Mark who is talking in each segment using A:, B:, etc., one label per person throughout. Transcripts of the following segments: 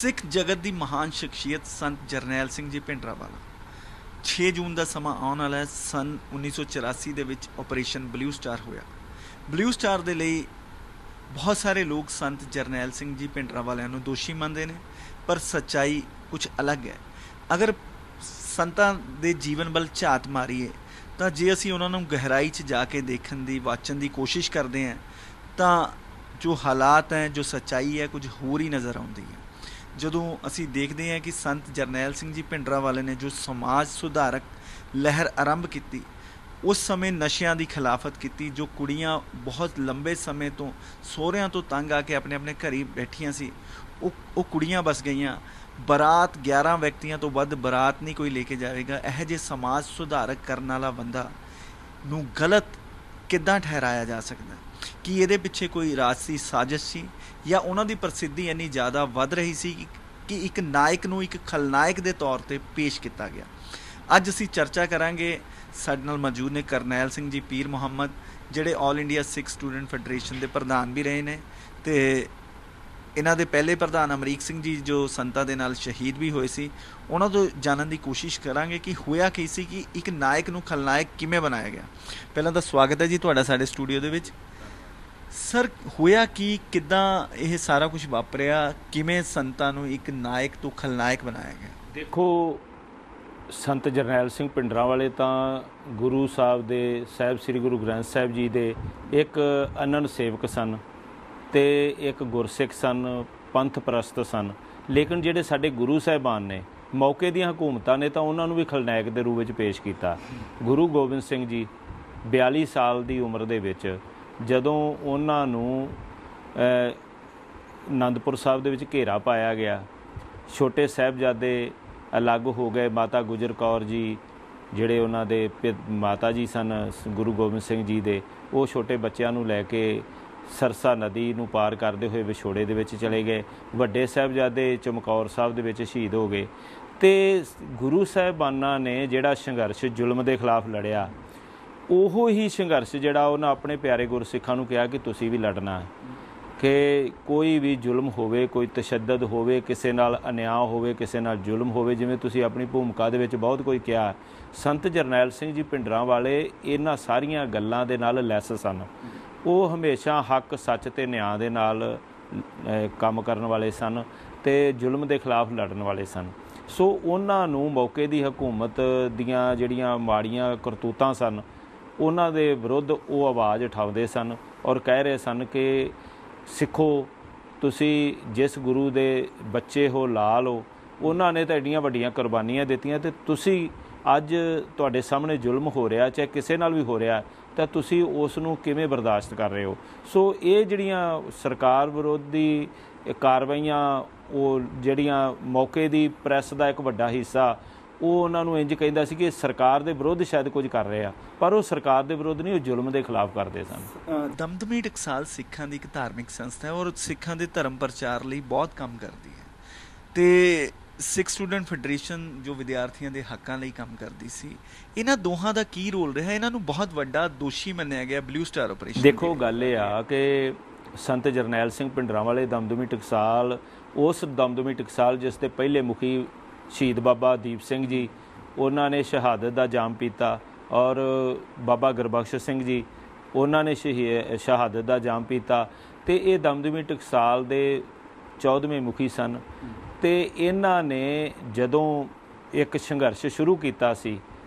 A: सिख जगत की महान शख्सियत संत जरनैल सिंह जी भिंडरावाला 6 जून का समा आने वाला है। सन 1984 ਦੇ ਵਿੱਚ ऑपरेशन ब्लू स्टार होया। ब्लू स्टार ਦੇ ਲਈ बहुत सारे लोग संत जरनैल सिंह जी भिंडरावालिਆਂ ਨੂੰ ਦੋਸ਼ੀ ਮੰਨਦੇ ਨੇ, ਪਰ ਸੱਚਾਈ ਕੁਝ ਅਲੱਗ ਹੈ। ਅਗਰ ਸੰਤਾਂ ਦੇ ਜੀਵਨ ਵੱਲ ਝਾਤ ਮਾਰੀਏ ਤਾਂ ਜੇ ਅਸੀਂ ਉਹਨਾਂ ਨੂੰ ਗਹਿਰਾਈ 'ਚ ਜਾ ਕੇ ਦੇਖਣ ਦੀ ਵਾਚਣ ਦੀ ਕੋਸ਼ਿਸ਼ ਕਰਦੇ ਹਾਂ ਤਾਂ ਜੋ ਹਾਲਾਤ ਹੈ, ਜੋ ਸੱਚਾਈ ਹੈ, ਕੁਝ ਹੋਰ ਹੀ ਨਜ਼ਰ ਆਉਂਦੀ ਹੈ। ਜਦੋਂ ਅਸੀਂ ਦੇਖਦੇ ਹਾਂ ਕਿ ਸੰਤ ਜਰਨੈਲ ਸਿੰਘ ਜੀ ਭਿੰਡਰਾਂਵਾਲੇ ਨੇ ਜੋ ਸਮਾਜ ਸੁਧਾਰਕ ਲਹਿਰ ਆਰੰਭ ਕੀਤੀ, ਉਸ ਸਮੇਂ ਨਸ਼ਿਆਂ ਦੀ ਖਿਲਾਫਤ ਕੀਤੀ। ਜੋ ਕੁੜੀਆਂ ਬਹੁਤ ਲੰਬੇ ਸਮੇਂ ਤੋਂ ਸਹੁਰਿਆਂ ਤੋਂ ਤੰਗ ਆ ਕੇ ਆਪਣੇ ਆਪਣੇ ਘਰ ਹੀ ਬੈਠੀਆਂ ਸੀ, ਉਹ ਕੁੜੀਆਂ ਬਸ ਗਈਆਂ। ਬਰਾਤ 11 ਵਿਅਕਤੀਆਂ ਤੋਂ ਵੱਧ ਬਰਾਤ ਨਹੀਂ ਕੋਈ ਲੈ ਕੇ ਜਾਵੇਗਾ। ਇਹੋ ਜਿਹੇ ਸਮਾਜ ਸੁਧਾਰਕ ਕਰਨ ਵਾਲਾ ਬੰਦਾ ਨੂੰ ਗਲਤ ਕਿੱਦਾਂ ਠਹਿਰਾਇਆ ਜਾ ਸਕਦਾ? ਕਿ ਇਹਦੇ ਪਿੱਛੇ ਕੋਈ ਰਾਜਸੀ ਸਾਜ਼ਿਸ਼ ਸੀ ਜਾਂ ਉਹਨਾਂ ਦੀ ਪ੍ਰਸਿੱਧੀ ਇੰਨੀ ਜ਼ਿਆਦਾ ਵੱਧ ਰਹੀ ਸੀ ਕਿ ਇੱਕ ਨਾਇਕ ਨੂੰ ਇੱਕ ਖਲਨਾਇਕ ਦੇ ਤੌਰ 'ਤੇ ਪੇਸ਼ ਕੀਤਾ ਗਿਆ। ਅੱਜ ਅਸੀਂ ਚਰਚਾ ਕਰਾਂਗੇ। ਸਾਡੇ ਨਾਲ ਮੌਜੂਦ ਨੇ ਕਰਨੈਲ ਸਿੰਘ ਜੀ ਪੀਰ ਮੁਹੰਮਦ, ਜਿਹੜੇ ਆਲ ਇੰਡੀਆ ਸਿੱਖ ਸਟੂਡੈਂਟ ਫੈਡਰੇਸ਼ਨ ਦੇ ਪ੍ਰਧਾਨ ਵੀ ਰਹੇ ਨੇ, ਅਤੇ ਇਹਨਾਂ ਦੇ ਪਹਿਲੇ ਪ੍ਰਧਾਨ ਅਮਰੀਕ ਸਿੰਘ ਜੀ ਜੋ ਸੰਤਾਂ ਦੇ ਨਾਲ ਸ਼ਹੀਦ ਵੀ ਹੋਏ ਸੀ। ਉਹਨਾਂ ਤੋਂ ਜਾਣਨ ਦੀ ਕੋਸ਼ਿਸ਼ ਕਰਾਂਗੇ ਕਿ ਹੋਇਆ ਕੀ ਸੀ, ਕਿ ਇੱਕ ਨਾਇਕ ਨੂੰ ਖਲਨਾਇਕ ਕਿਵੇਂ ਬਣਾਇਆ ਗਿਆ। ਪਹਿਲਾਂ ਤਾਂ ਸਵਾਗਤ ਹੈ ਜੀ ਤੁਹਾਡਾ ਸਾਡੇ ਸਟੂਡੀਓ ਦੇ ਵਿੱਚ। ਸਰ, ਹੋਇਆ ਕੀ, ਕਿੱਦਾਂ ਇਹ ਸਾਰਾ ਕੁਝ ਵਾਪਰਿਆ, ਕਿਵੇਂ ਸੰਤਾਂ ਨੂੰ ਇੱਕ ਨਾਇਕ ਤੋਂ ਖਲਨਾਇਕ ਬਣਾਇਆ ਗਿਆ?
B: ਦੇਖੋ, ਸੰਤ ਜਰਨੈਲ ਸਿੰਘ ਭਿੰਡਰਾਂਵਾਲੇ ਤਾਂ ਗੁਰੂ ਸਾਹਿਬ ਦੇ ਸਾਹਿਬ ਸ੍ਰੀ ਗੁਰੂ ਗ੍ਰੰਥ ਸਾਹਿਬ ਜੀ ਦੇ ਇੱਕ ਅਨੰਨ ਸੇਵਕ ਸਨ ਅਤੇ ਇੱਕ ਗੁਰਸਿੱਖ ਸਨ, ਪੰਥ ਪ੍ਰਸਤ ਸਨ। ਲੇਕਿਨ ਜਿਹੜੇ ਸਾਡੇ ਗੁਰੂ ਸਾਹਿਬਾਨ ਨੇ, ਮੌਕੇ ਦੀਆਂ ਹਕੂਮਤਾਂ ਨੇ ਤਾਂ ਉਹਨਾਂ ਨੂੰ ਵੀ ਖਲਨਾਇਕ ਦੇ ਰੂਪ ਵਿੱਚ ਪੇਸ਼ ਕੀਤਾ। ਗੁਰੂ ਗੋਬਿੰਦ ਸਿੰਘ ਜੀ 42 ਸਾਲ ਦੀ ਉਮਰ ਦੇ ਵਿੱਚ ਜਦੋਂ ਉਹਨਾਂ ਨੂੰ ਅਨੰਦਪੁਰ ਸਾਹਿਬ ਦੇ ਵਿੱਚ ਘੇਰਾ ਪਾਇਆ ਗਿਆ, ਛੋਟੇ ਸਾਹਿਬਜ਼ਾਦੇ ਅਲੱਗ ਹੋ ਗਏ। ਮਾਤਾ ਗੁਜਰ ਕੌਰ ਜੀ ਜਿਹੜੇ ਉਹਨਾਂ ਦੇ ਮਾਤਾ ਜੀ ਸਨ ਗੁਰੂ ਗੋਬਿੰਦ ਸਿੰਘ ਜੀ ਦੇ, ਉਹ ਛੋਟੇ ਬੱਚਿਆਂ ਨੂੰ ਲੈ ਕੇ ਸਰਸਾ ਨਦੀ ਨੂੰ ਪਾਰ ਕਰਦੇ ਹੋਏ ਵਿਛੋੜੇ ਦੇ ਵਿੱਚ ਚਲੇ ਗਏ। ਵੱਡੇ ਸਾਹਿਬਜ਼ਾਦੇ ਚਮਕੌਰ ਸਾਹਿਬ ਦੇ ਵਿੱਚ ਸ਼ਹੀਦ ਹੋ ਗਏ। ਅਤੇ ਗੁਰੂ ਸਾਹਿਬਾਨਾਂ ਨੇ ਜਿਹੜਾ ਸੰਘਰਸ਼ ਜ਼ੁਲਮ ਦੇ ਖਿਲਾਫ ਲੜਿਆ, ਉਹੋ ਹੀ ਸੰਘਰਸ਼ ਜਿਹੜਾ ਉਹਨਾਂ ਆਪਣੇ ਪਿਆਰੇ ਗੁਰਸਿੱਖਾਂ ਨੂੰ ਕਿਹਾ ਕਿ ਤੁਸੀਂ ਵੀ ਲੜਨਾ ਹੈ। ਕਿ ਕੋਈ ਵੀ ਜ਼ੁਲਮ ਹੋਵੇ, ਕੋਈ ਤਸ਼ੱਦਦ ਹੋਵੇ, ਕਿਸੇ ਨਾਲ ਅਨਿਆਂ ਹੋਵੇ, ਕਿਸੇ ਨਾਲ ਜ਼ੁਲਮ ਹੋਵੇ, ਜਿਵੇਂ ਤੁਸੀਂ ਆਪਣੀ ਭੂਮਿਕਾ ਦੇ ਵਿੱਚ ਬਹੁਤ ਕੋਈ ਕਿਹਾ, ਸੰਤ ਜਰਨੈਲ ਸਿੰਘ ਜੀ ਭਿੰਡਰਾਂਵਾਲੇ ਇਹਨਾਂ ਸਾਰੀਆਂ ਗੱਲਾਂ ਦੇ ਨਾਲ ਲੈਸ ਸਨ। ਉਹ ਹਮੇਸ਼ਾ ਹੱਕ, ਸੱਚ ਅਤੇ ਨਿਆਂ ਦੇ ਨਾਲ ਕੰਮ ਕਰਨ ਵਾਲੇ ਸਨ ਅਤੇ ਜ਼ੁਲਮ ਦੇ ਖਿਲਾਫ ਲੜਨ ਵਾਲੇ ਸਨ। ਸੋ ਉਹਨਾਂ ਨੂੰ ਮੌਕੇ ਦੀ ਹਕੂਮਤ ਦੀਆਂ ਜਿਹੜੀਆਂ ਮਾੜੀਆਂ ਕਰਤੂਤਾਂ ਸਨ, ਉਹਨਾਂ ਦੇ ਵਿਰੁੱਧ ਉਹ ਆਵਾਜ਼ ਉਠਾਉਂਦੇ ਸਨ ਔਰ ਕਹਿ ਰਹੇ ਸਨ ਕਿ ਸਿੱਖੋ, ਤੁਸੀਂ ਜਿਸ ਗੁਰੂ ਦੇ ਬੱਚੇ ਹੋ, ਲਾਲ ਹੋ, ਉਹਨਾਂ ਨੇ ਤਾਂ ਐਡੀਆਂ ਵੱਡੀਆਂ ਕੁਰਬਾਨੀਆਂ ਦਿੱਤੀਆਂ ਅਤੇ ਤੁਸੀਂ ਅੱਜ ਤੁਹਾਡੇ ਸਾਹਮਣੇ ਜ਼ੁਲਮ ਹੋ ਰਿਹਾ, ਚਾਹੇ ਕਿਸੇ ਨਾਲ ਵੀ ਹੋ ਰਿਹਾ, ਤਾਂ ਤੁਸੀਂ ਉਸ ਨੂੰ ਕਿਵੇਂ ਬਰਦਾਸ਼ਤ ਕਰ ਰਹੇ ਹੋ? ਸੋ ਇਹ ਜਿਹੜੀਆਂ ਸਰਕਾਰ ਵਿਰੋਧੀ ਕਾਰਵਾਈਆਂ, ਉਹ ਜਿਹੜੀਆਂ ਮੌਕੇ ਦੀ ਪ੍ਰੈਸ ਦਾ ਇੱਕ ਵੱਡਾ ਹਿੱਸਾ ਉਹ ਉਹਨਾਂ ਨੂੰ ਇੰਝ ਕਹਿੰਦਾ ਸੀ ਕਿ ਸਰਕਾਰ ਦੇ ਵਿਰੁੱਧ ਸ਼ਾਇਦ ਕੁਝ ਕਰ ਰਹੇ ਆ, ਪਰ ਉਹ ਸਰਕਾਰ ਦੇ ਵਿਰੁੱਧ ਨਹੀਂ, ਉਹ ਜ਼ੁਲਮ ਦੇ ਖਿਲਾਫ ਕਰਦੇ ਸਨ।
A: ਦਮਦਮੀ ਟਕਸਾਲ ਸਿੱਖਾਂ ਦੀ ਇੱਕ ਧਾਰਮਿਕ ਸੰਸਥਾ ਹੈ ਔਰ ਸਿੱਖਾਂ ਦੇ ਧਰਮ ਪ੍ਰਚਾਰ ਲਈ ਬਹੁਤ ਕੰਮ ਕਰਦੀ ਹੈ, ਅਤੇ ਸਿੱਖ ਸਟੂਡੈਂਟ ਫੈਡਰੇਸ਼ਨ ਜੋ ਵਿਦਿਆਰਥੀਆਂ ਦੇ ਹੱਕਾਂ ਲਈ ਕੰਮ ਕਰਦੀ ਸੀ। ਇਹਨਾਂ ਦੋਹਾਂ ਦਾ ਕੀ ਰੋਲ ਰਿਹਾ? ਇਹਨਾਂ ਨੂੰ ਬਹੁਤ ਵੱਡਾ ਦੋਸ਼ੀ ਮੰਨਿਆ ਗਿਆ ਬਲੂ ਸਟਾਰ ਆਪਰੇਸ਼ਨ।
B: ਦੇਖੋ, ਗੱਲ ਇਹ ਆ ਕਿ ਸੰਤ ਜਰਨੈਲ ਸਿੰਘ ਭਿੰਡਰਾਂਵਾਲੇ ਦਮਦਮੀ ਟਕਸਾਲ, ਉਸ ਦਮਦਮੀ ਟਕਸਾਲ ਜਿਸ ਦੇ ਪਹਿਲੇ ਮੁਖੀ ਸ਼ਹੀਦ ਬਾਬਾ ਦੀਪ ਸਿੰਘ ਜੀ, ਉਹਨਾਂ ਨੇ ਸ਼ਹਾਦਤ ਦਾ ਜਾਮ ਪੀਤਾ, ਔਰ ਬਾਬਾ ਗੁਰਬਖਸ਼ ਸਿੰਘ ਜੀ, ਉਹਨਾਂ ਨੇ ਸ਼ਹਾਦਤ ਦਾ ਜਾਮ ਪੀਤਾ, ਅਤੇ ਇਹ ਦਮਦਮੀ ਟਕਸਾਲ ਦੇ 14ਵੇਂ ਮੁਖੀ ਸਨ। ਅਤੇ ਇਹਨਾਂ ਨੇ ਜਦੋਂ ਇੱਕ ਸੰਘਰਸ਼ ਸ਼ੁਰੂ ਕੀਤਾ ਸੀ,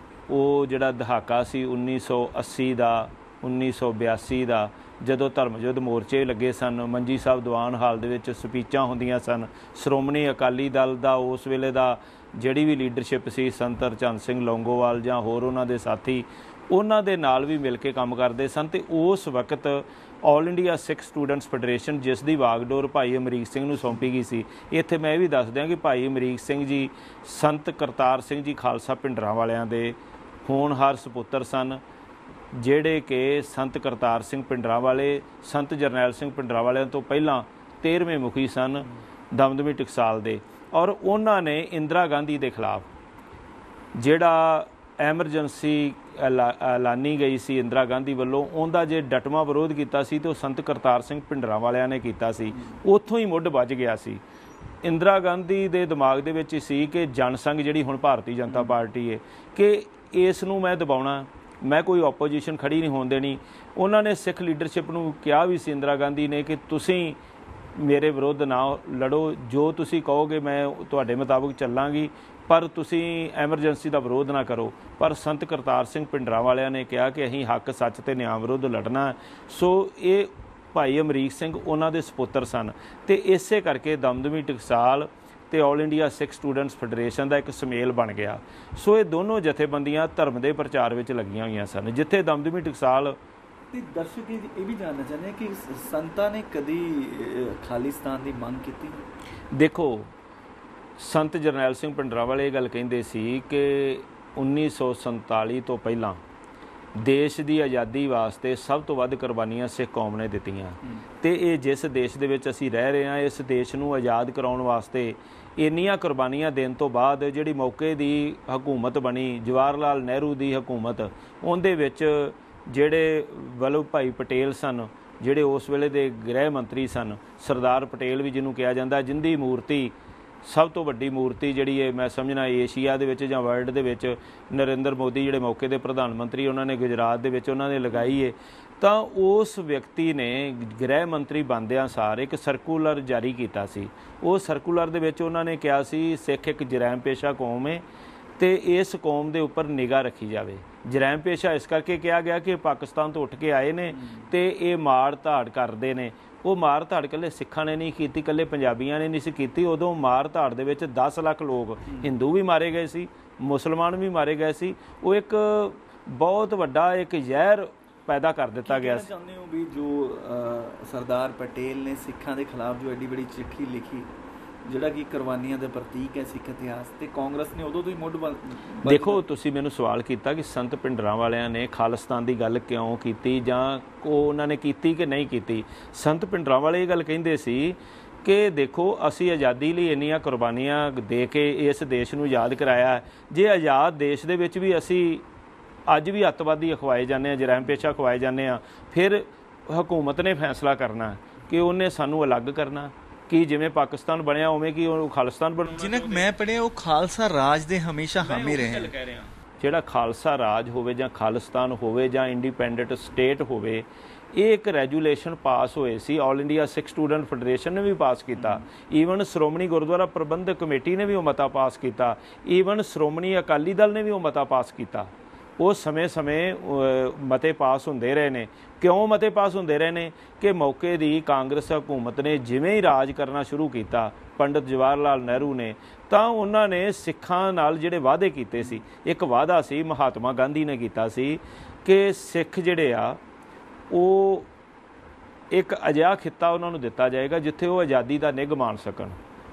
B: ਉਹ ਜਿਹੜਾ ਦਹਾਕਾ ਸੀ 1980 ਦਾ, 1982 ਦਾ, ਜਦੋਂ ਧਰਮ ਯੁੱਧ ਮੋਰਚੇ ਲੱਗੇ ਸਨ, ਮੰਜੀ ਸਾਹਿਬ ਦੀਵਾਨ ਹਾਲ ਦੇ ਵਿੱਚ ਸਪੀਚਾਂ ਹੁੰਦੀਆਂ ਸਨ। ਸ਼੍ਰੋਮਣੀ ਅਕਾਲੀ ਦਲ ਦਾ ਉਸ ਵੇਲੇ ਦਾ ਜਿਹੜੀ ਵੀ ਲੀਡਰਸ਼ਿਪ ਸੀ, ਸੰਤ ਹਰਚੰਦ ਸਿੰਘ ਲੌਂਗੋਵਾਲ ਜਾਂ ਹੋਰ ਉਹਨਾਂ ਦੇ ਸਾਥੀ, ਉਹਨਾਂ ਦੇ ਨਾਲ ਵੀ ਮਿਲ ਕੇ ਕੰਮ ਕਰਦੇ ਸਨ। ਅਤੇ ਉਸ ਵਕਤ ਆਲ ਇੰਡੀਆ ਸਿੱਖ ਸਟੂਡੈਂਟਸ ਫੈਡਰੇਸ਼ਨ, ਜਿਸ ਦੀ ਵਾਗਡੋਰ ਭਾਈ ਅਮਰੀਕ ਸਿੰਘ ਨੂੰ ਸੌਂਪੀ ਗਈ ਸੀ। ਇੱਥੇ ਮੈਂ ਇਹ ਵੀ ਦੱਸ ਦਿਆਂ ਕਿ ਭਾਈ ਅਮਰੀਕ ਸਿੰਘ ਜੀ ਸੰਤ ਕਰਤਾਰ ਸਿੰਘ ਜੀ ਖਾਲਸਾ ਭਿੰਡਰਾਂਵਾਲਿਆਂ ਦੇ ਹੋਣਹਾਰ ਸਪੁੱਤਰ ਸਨ, ਜਿਹੜੇ ਕਿ ਸੰਤ ਕਰਤਾਰ ਸਿੰਘ ਭਿੰਡਰਾਂਵਾਲੇ ਸੰਤ ਜਰਨੈਲ ਸਿੰਘ ਭਿੰਡਰਾਂਵਾਲਿਆਂ ਤੋਂ ਪਹਿਲਾਂ 13ਵੇਂ ਮੁਖੀ ਸਨ ਦਮਦਮੀ ਟਕਸਾਲ ਦੇ। ਔਰ ਉਹਨਾਂ ਨੇ ਇੰਦਰਾ ਗਾਂਧੀ ਦੇ ਖਿਲਾਫ ਜਿਹੜਾ ਐਮਰਜੈਂਸੀ ਐਲਾਨੀ ਗਈ ਸੀ ਇੰਦਰਾ ਗਾਂਧੀ ਵੱਲੋਂ, ਉਹਦਾ ਜੇ ਡਟਵਾਂ ਵਿਰੋਧ ਕੀਤਾ ਸੀ, ਅਤੇ ਉਹ ਸੰਤ ਕਰਤਾਰ ਸਿੰਘ ਭਿੰਡਰਾਂਵਾਲਿਆਂ ਨੇ ਕੀਤਾ ਸੀ। ਉੱਥੋਂ ਹੀ ਮੁੱਢ ਵੱਜ ਗਿਆ ਸੀ। ਇੰਦਰਾ ਗਾਂਧੀ ਦੇ ਦਿਮਾਗ ਦੇ ਵਿੱਚ ਸੀ ਕਿ ਜਨਸੰਘ ਜਿਹੜੀ ਹੁਣ ਭਾਰਤੀ ਜਨਤਾ ਪਾਰਟੀ ਹੈ ਕਿ ਇਸ ਨੂੰ ਮੈਂ ਦਬਾਉਣਾ, ਮੈਂ ਕੋਈ ਆਪੋਜੀਸ਼ਨ ਖੜੀ ਨਹੀਂ ਹੋਣ ਦੇਣੀ। ਉਹਨਾਂ ਨੇ ਸਿੱਖ ਲੀਡਰਸ਼ਿਪ ਨੂੰ ਕਿਹਾ ਵੀ ਸੀ ਇੰਦਰਾ ਗਾਂਧੀ ਨੇ ਕਿ ਤੁਸੀਂ ਮੇਰੇ ਵਿਰੁੱਧ ਨਾ ਲੜੋ, ਜੋ ਤੁਸੀਂ ਕਹੋਗੇ ਮੈਂ ਤੁਹਾਡੇ ਮੁਤਾਬਕ ਚੱਲਾਂਗੀ, ਪਰ ਤੁਸੀਂ ਐਮਰਜੈਂਸੀ ਦਾ ਵਿਰੋਧ ਨਾ ਕਰੋ। ਪਰ ਸੰਤ ਕਰਤਾਰ ਸਿੰਘ ਭਿੰਡਰਾਂਵਾਲਿਆਂ ਨੇ ਕਿਹਾ ਕਿ ਅਸੀਂ ਹੱਕ ਸੱਚ ਤੇ ਨਿਆਂ ਵਿਰੁੱਧ ਲੜਨਾ। ਸੋ ਇਹ ਭਾਈ ਅਮਰੀਕ ਸਿੰਘ ਉਹਨਾਂ ਦੇ ਸਪੁੱਤਰ ਸਨ ਅਤੇ ਇਸੇ ਕਰਕੇ ਦਮਦਮੀ ਟਕਸਾਲ ਤੇ ਆਲ ਇੰਡੀਆ ਸਿੱਖ ਸਟੂਡੈਂਟਸ ਫੈਡਰੇਸ਼ਨ ਦਾ ਇੱਕ ਸੁਮੇਲ ਬਣ ਗਿਆ। ਸੋ ਇਹ ਦੋਨੋਂ ਜਥੇਬੰਦੀਆਂ ਧਰਮ ਦੇ ਪ੍ਰਚਾਰ ਵਿੱਚ ਲੱਗੀਆਂ ਹੋਈਆਂ ਸਨ। ਜਿੱਥੇ ਦਮਦਮੀ ਟਕਸਾਲ
A: ਤੇ ਦਰਸ਼ਕ ਇਹ ਵੀ ਜਾਣਨਾ ਚਾਹੁੰਦੇ ਕਿ ਸੰਤਾਂ ਨੇ ਕਦੀ ਖਾਲਿਸਤਾਨ ਦੀ ਮੰਗ ਕੀਤੀ?
B: ਦੇਖੋ, ਸੰਤ ਜਰਨੈਲ ਸਿੰਘ ਭਿੰਡਰਾਂਵਾਲੇ ਇਹ ਗੱਲ ਕਹਿੰਦੇ ਸੀ ਕਿ 1947 ਤੋਂ ਪਹਿਲਾਂ ਦੇਸ਼ ਦੀ ਆਜ਼ਾਦੀ ਵਾਸਤੇ ਸਭ ਤੋਂ ਵੱਧ ਕੁਰਬਾਨੀਆਂ ਸਿੱਖ ਕੌਮ ਨੇ ਦਿੱਤੀਆਂ ਅਤੇ ਇਹ ਜਿਸ ਦੇਸ਼ ਦੇ ਵਿੱਚ ਅਸੀਂ ਰਹਿ ਰਹੇ ਹਾਂ, ਇਸ ਦੇਸ਼ ਨੂੰ ਆਜ਼ਾਦ ਕਰਾਉਣ ਵਾਸਤੇ ਇੰਨੀਆਂ ਕੁਰਬਾਨੀਆਂ ਦੇਣ ਤੋਂ ਬਾਅਦ ਜਿਹੜੀ ਮੌਕੇ ਦੀ ਹਕੂਮਤ ਬਣੀ, ਜਵਾਹਰ ਲਾਲ ਨਹਿਰੂ ਦੀ ਹਕੂਮਤ, ਉਹਦੇ ਵਿੱਚ ਜਿਹੜੇ ਵੱਲਭ ਭਾਈ ਪਟੇਲ ਸਨ, ਜਿਹੜੇ ਉਸ ਵੇਲੇ ਦੇ ਗ੍ਰਹਿ ਮੰਤਰੀ ਸਨ, ਸਰਦਾਰ ਪਟੇਲ ਵੀ ਜਿਹਨੂੰ ਕਿਹਾ ਜਾਂਦਾ, ਜਿੰਦੀ ਮੂਰਤੀ ਸਭ ਤੋਂ ਵੱਡੀ ਮੂਰਤੀ ਜਿਹੜੀ ਹੈ ਮੈਂ ਸਮਝਣਾ ਏਸ਼ੀਆ ਦੇ ਵਿੱਚ ਜਾਂ ਵਰਲਡ ਦੇ ਵਿੱਚ ਨਰਿੰਦਰ ਮੋਦੀ ਜਿਹੜੇ ਮੌਕੇ ਦੇ ਪ੍ਰਧਾਨ ਮੰਤਰੀ ਉਹਨਾਂ ਨੇ ਗੁਜਰਾਤ ਦੇ ਵਿੱਚ ਉਹਨਾਂ ਨੇ ਲਗਾਈ ਹੈ। ਤਾਂ ਉਸ ਵਿਅਕਤੀ ਨੇ ਗ੍ਰਹਿ ਮੰਤਰੀ ਬਣਦਿਆਂ ਸਾਰ ਇੱਕ ਸਰਕੂਲਰ ਜਾਰੀ ਕੀਤਾ ਸੀ। ਉਹ ਸਰਕੂਲਰ ਦੇ ਵਿੱਚ ਉਹਨਾਂ ਨੇ ਕਿਹਾ ਸੀ ਸਿੱਖ ਇੱਕ ਜਰੈਮ ਪੇਸ਼ਾ ਕੌਮ ਹੈ ਅਤੇ ਇਸ ਕੌਮ ਦੇ ਉੱਪਰ ਨਿਗਾਹ ਰੱਖੀ ਜਾਵੇ। ਜਰੈਮ ਪੇਸ਼ਾ ਇਸ ਕਰਕੇ ਕਿਹਾ ਗਿਆ ਕਿ ਪਾਕਿਸਤਾਨ ਤੋਂ ਉੱਠ ਕੇ ਆਏ ਨੇ ਅਤੇ ਇਹ ਮਾਰ ਧਾੜ ਕਰਦੇ ਨੇ। ਉਹ ਮਾਰ ਧਾੜ ਇਕੱਲੇ ਸਿੱਖਾਂ ਨੇ ਨਹੀਂ ਕੀਤੀ, ਇਕੱਲੇ ਪੰਜਾਬੀਆਂ ਨੇ ਨਹੀਂ ਸੀ ਕੀਤੀ। ਉਦੋਂ ਮਾਰ ਧਾੜ ਦੇ ਵਿੱਚ 10 ਲੱਖ ਲੋਕ ਹਿੰਦੂ ਵੀ ਮਾਰੇ ਗਏ ਸੀ, ਮੁਸਲਮਾਨ ਵੀ ਮਾਰੇ ਗਏ ਸੀ। ਉਹ ਇੱਕ ਬਹੁਤ ਵੱਡਾ ਇੱਕ ਜ਼ਹਿਰ ਪੈਦਾ ਕਰ ਦਿੱਤਾ ਗਿਆ ਸੀ।
A: ਚਾਹੁੰਦੇ ਹੋ ਵੀ ਜੋ ਸਰਦਾਰ ਪਟੇਲ ਨੇ ਸਿੱਖਾਂ ਦੇ ਖਿਲਾਫ ਜੋ ਐਡੀ ਬੜੀ ਚਿੱਠੀ ਲਿਖੀ, ਜਿਹੜਾ ਕਿ ਕੁਰਬਾਨੀਆਂ ਦਾ ਪ੍ਰਤੀਕ ਹੈ ਸਿੱਖ ਇਤਿਹਾਸ, ਤੇ ਕਾਂਗਰਸ ਨੇ ਉਦੋਂ ਤੋਂ ਹੀ ਮੁੱਢ
B: ਦੇਖੋ, ਤੁਸੀਂ ਮੈਨੂੰ ਸਵਾਲ ਕੀਤਾ ਕਿ ਸੰਤ ਭਿੰਡਰਾਂਵਾਲਿਆਂ ਨੇ ਖਾਲਿਸਤਾਨ ਦੀ ਗੱਲ ਕਿਉਂ ਕੀਤੀ ਜਾਂ ਉਹਨਾਂ ਨੇ ਕੀਤੀ ਕਿ ਨਹੀਂ ਕੀਤੀ। ਸੰਤ ਭਿੰਡਰਾਂਵਾਲੇ ਇਹ ਗੱਲ ਕਹਿੰਦੇ ਸੀ ਕਿ ਦੇਖੋ, ਅਸੀਂ ਆਜ਼ਾਦੀ ਲਈ ਇੰਨੀਆਂ ਕੁਰਬਾਨੀਆਂ ਦੇ ਕੇ ਇਸ ਦੇਸ਼ ਨੂੰ ਆਜ਼ਾਦ ਕਰਾਇਆ, ਜੇ ਆਜ਼ਾਦ ਦੇਸ਼ ਦੇ ਵਿੱਚ ਵੀ ਅਸੀਂ ਅੱਜ ਵੀ ਅੱਤਵਾਦੀ ਅਖਵਾਏ ਜਾਂਦੇ ਹਾਂ, ਜਰੈਮ ਪੇਸ਼ਾ ਅਖਵਾਏ ਜਾਂਦੇ ਹਾਂ, ਫਿਰ ਹਕੂਮਤ ਨੇ ਫੈਸਲਾ ਕਰਨਾ ਕਿ ਉਹਨੇ ਸਾਨੂੰ ਅਲੱਗ ਕਰਨਾ ਕਿ ਜਿਵੇਂ ਪਾਕਿਸਤਾਨ ਬਣਿਆ ਉਵੇਂ ਕਿ ਉਹ ਖਾਲਿਸਤਾਨ ਬਣਾਉਣਾ।
A: ਜਿਨ੍ਹਾਂ ਕਿ ਮੈਂ ਪੜ੍ਹਿਆ ਉਹ ਖਾਲਸਾ ਰਾਜ ਦੇ ਹਮੇਸ਼ਾ ਹਾਮੀ ਰਹੇ।
B: ਜਿਹੜਾ ਖਾਲਸਾ ਰਾਜ ਹੋਵੇ ਜਾਂ ਖਾਲਿਸਤਾਨ ਹੋਵੇ ਜਾਂ ਇੰਡੀਪੈਂਡੈਂਟ ਸਟੇਟ ਹੋਵੇ, ਇਹ ਇੱਕ ਰੈਜੂਲੇਸ਼ਨ ਪਾਸ ਹੋਏ ਸੀ। ਆਲ ਇੰਡੀਆ ਸਿੱਖ ਸਟੂਡੈਂਟ ਫੈਡਰੇਸ਼ਨ ਨੇ ਵੀ ਪਾਸ ਕੀਤਾ, ਈਵਨ ਸ਼੍ਰੋਮਣੀ ਗੁਰਦੁਆਰਾ ਪ੍ਰਬੰਧਕ ਕਮੇਟੀ ਨੇ ਵੀ ਉਹ ਮਤਾ ਪਾਸ ਕੀਤਾ, ਈਵਨ ਸ਼੍ਰੋਮਣੀ ਅਕਾਲੀ ਦਲ ਨੇ ਵੀ ਉਹ ਮਤਾ ਪਾਸ ਕੀਤਾ। ਉਹ ਸਮੇਂ-ਸਮੇਂ ਮਤੇ ਪਾਸ ਹੁੰਦੇ ਰਹੇ ਨੇ। ਕਿਉਂ ਮਤੇ ਪਾਸ ਹੁੰਦੇ ਰਹੇ ਨੇ ਕਿ ਮੌਕੇ ਦੀ ਕਾਂਗਰਸ ਹਕੂਮਤ ਨੇ ਜਿਵੇਂ ਹੀ ਰਾਜ ਕਰਨਾ ਸ਼ੁਰੂ ਕੀਤਾ, ਪੰਡਿਤ ਜਵਾਹਰ ਲਾਲ ਨਹਿਰੂ ਨੇ, ਤਾਂ ਉਹਨਾਂ ਨੇ ਸਿੱਖਾਂ ਨਾਲ ਜਿਹੜੇ ਵਾਅਦੇ ਕੀਤੇ ਸੀ, ਇੱਕ ਵਾਅਦਾ ਸੀ ਮਹਾਤਮਾ ਗਾਂਧੀ ਨੇ ਕੀਤਾ ਸੀ ਕਿ ਸਿੱਖ ਜਿਹੜੇ ਆ ਉਹ ਇੱਕ ਅਜਿਹਾ ਖਿੱਤਾ ਉਹਨਾਂ ਨੂੰ ਦਿੱਤਾ ਜਾਏਗਾ ਜਿੱਥੇ ਉਹ ਆਜ਼ਾਦੀ ਦਾ ਨਿੱਘ ਮਾਣ ਸਕਣ,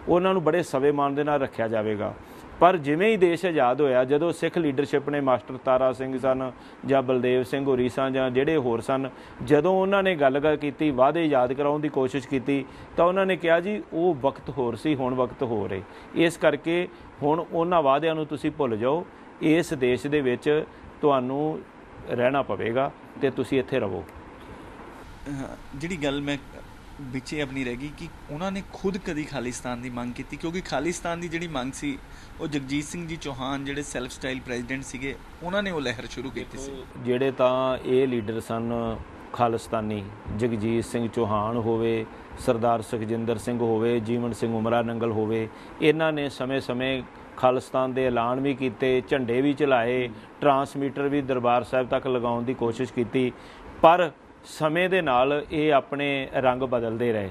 B: ਉਹਨਾਂ ਨੂੰ ਬੜੇ ਸਵੈਮਾਨ ਦੇ ਨਾਲ ਰੱਖਿਆ ਜਾਵੇਗਾ। ਪਰ ਜਿਵੇਂ ਹੀ ਦੇਸ਼ ਆਜ਼ਾਦ ਹੋਇਆ, ਜਦੋਂ ਸਿੱਖ ਲੀਡਰਸ਼ਿਪ ਨੇ ਮਾਸਟਰ ਤਾਰਾ ਸਿੰਘ ਸਨ ਜਾਂ ਬਲਦੇਵ ਸਿੰਘ ਹੋਰੀ ਸਨ ਜਾਂ ਜਿਹੜੇ ਹੋਰ ਸਨ, ਜਦੋਂ ਉਹਨਾਂ ਨੇ ਗੱਲ ਕੀਤੀ, ਵਾਅਦੇ ਯਾਦ ਕਰਾਉਣ ਦੀ ਕੋਸ਼ਿਸ਼ ਕੀਤੀ, ਤਾਂ ਉਹਨਾਂ ਨੇ ਕਿਹਾ ਜੀ ਉਹ ਵਕਤ ਹੋਰ ਸੀ, ਹੁਣ ਵਕਤ ਹੋਰ ਹੈ। ਇਸ ਕਰਕੇ ਹੁਣ ਉਹਨਾਂ ਵਾਅਦਿਆਂ ਨੂੰ ਤੁਸੀਂ ਭੁੱਲ ਜਾਓ, ਇਸ ਦੇਸ਼ ਦੇ ਵਿੱਚ ਤੁਹਾਨੂੰ ਰਹਿਣਾ ਪਵੇਗਾ ਅਤੇ ਤੁਸੀਂ ਇੱਥੇ ਰਹੋ।
A: ਜਿਹੜੀ ਗੱਲ ਮੈਂ ਵਿੱਚੇ ਆਪਣੀ ਰਹਿ ਗਈ ਕਿ ਉਹਨਾਂ ਨੇ ਖੁਦ ਕਦੀ ਖਾਲਿਸਤਾਨ ਦੀ ਮੰਗ ਕੀਤੀ, ਕਿਉਂਕਿ ਖਾਲਿਸਤਾਨ ਦੀ ਜਿਹੜੀ ਮੰਗ ਸੀ ਉਹ ਜਗਜੀਤ ਸਿੰਘ ਜੀ ਚੌਹਾਨ ਜਿਹੜੇ ਸੈਲਫ ਸਟਾਈਲ ਪ੍ਰੈਜ਼ੀਡੈਂਟ ਸੀਗੇ, ਉਹਨਾਂ ਨੇ ਉਹ ਲਹਿਰ ਸ਼ੁਰੂ ਕੀਤੀ ਸੀ।
B: ਜਿਹੜੇ ਤਾਂ ਇਹ ਲੀਡਰ ਸਨ ਖਾਲਿਸਤਾਨੀ, ਜਗਜੀਤ ਸਿੰਘ ਚੌਹਾਨ ਹੋਵੇ, ਸਰਦਾਰ ਸੁਖਜਿੰਦਰ ਸਿੰਘ ਹੋਵੇ, ਜੀਵਨ ਸਿੰਘ ਉਮਰਾ ਨੰਗਲ ਹੋਵੇ, ਇਹਨਾਂ ਨੇ ਸਮੇਂ-ਸਮੇਂ ਖਾਲਿਸਤਾਨ ਦੇ ਐਲਾਨ ਵੀ ਕੀਤੇ, ਝੰਡੇ ਵੀ ਚਲਾਏ, ਟਰਾਂਸਮੀਟਰ ਵੀ ਦਰਬਾਰ ਸਾਹਿਬ ਤੱਕ ਲਗਾਉਣ ਦੀ ਕੋਸ਼ਿਸ਼ ਕੀਤੀ। ਪਰ ਸਮੇਂ ਦੇ ਨਾਲ ਇਹ ਆਪਣੇ ਰੰਗ ਬਦਲਦੇ ਰਹੇ।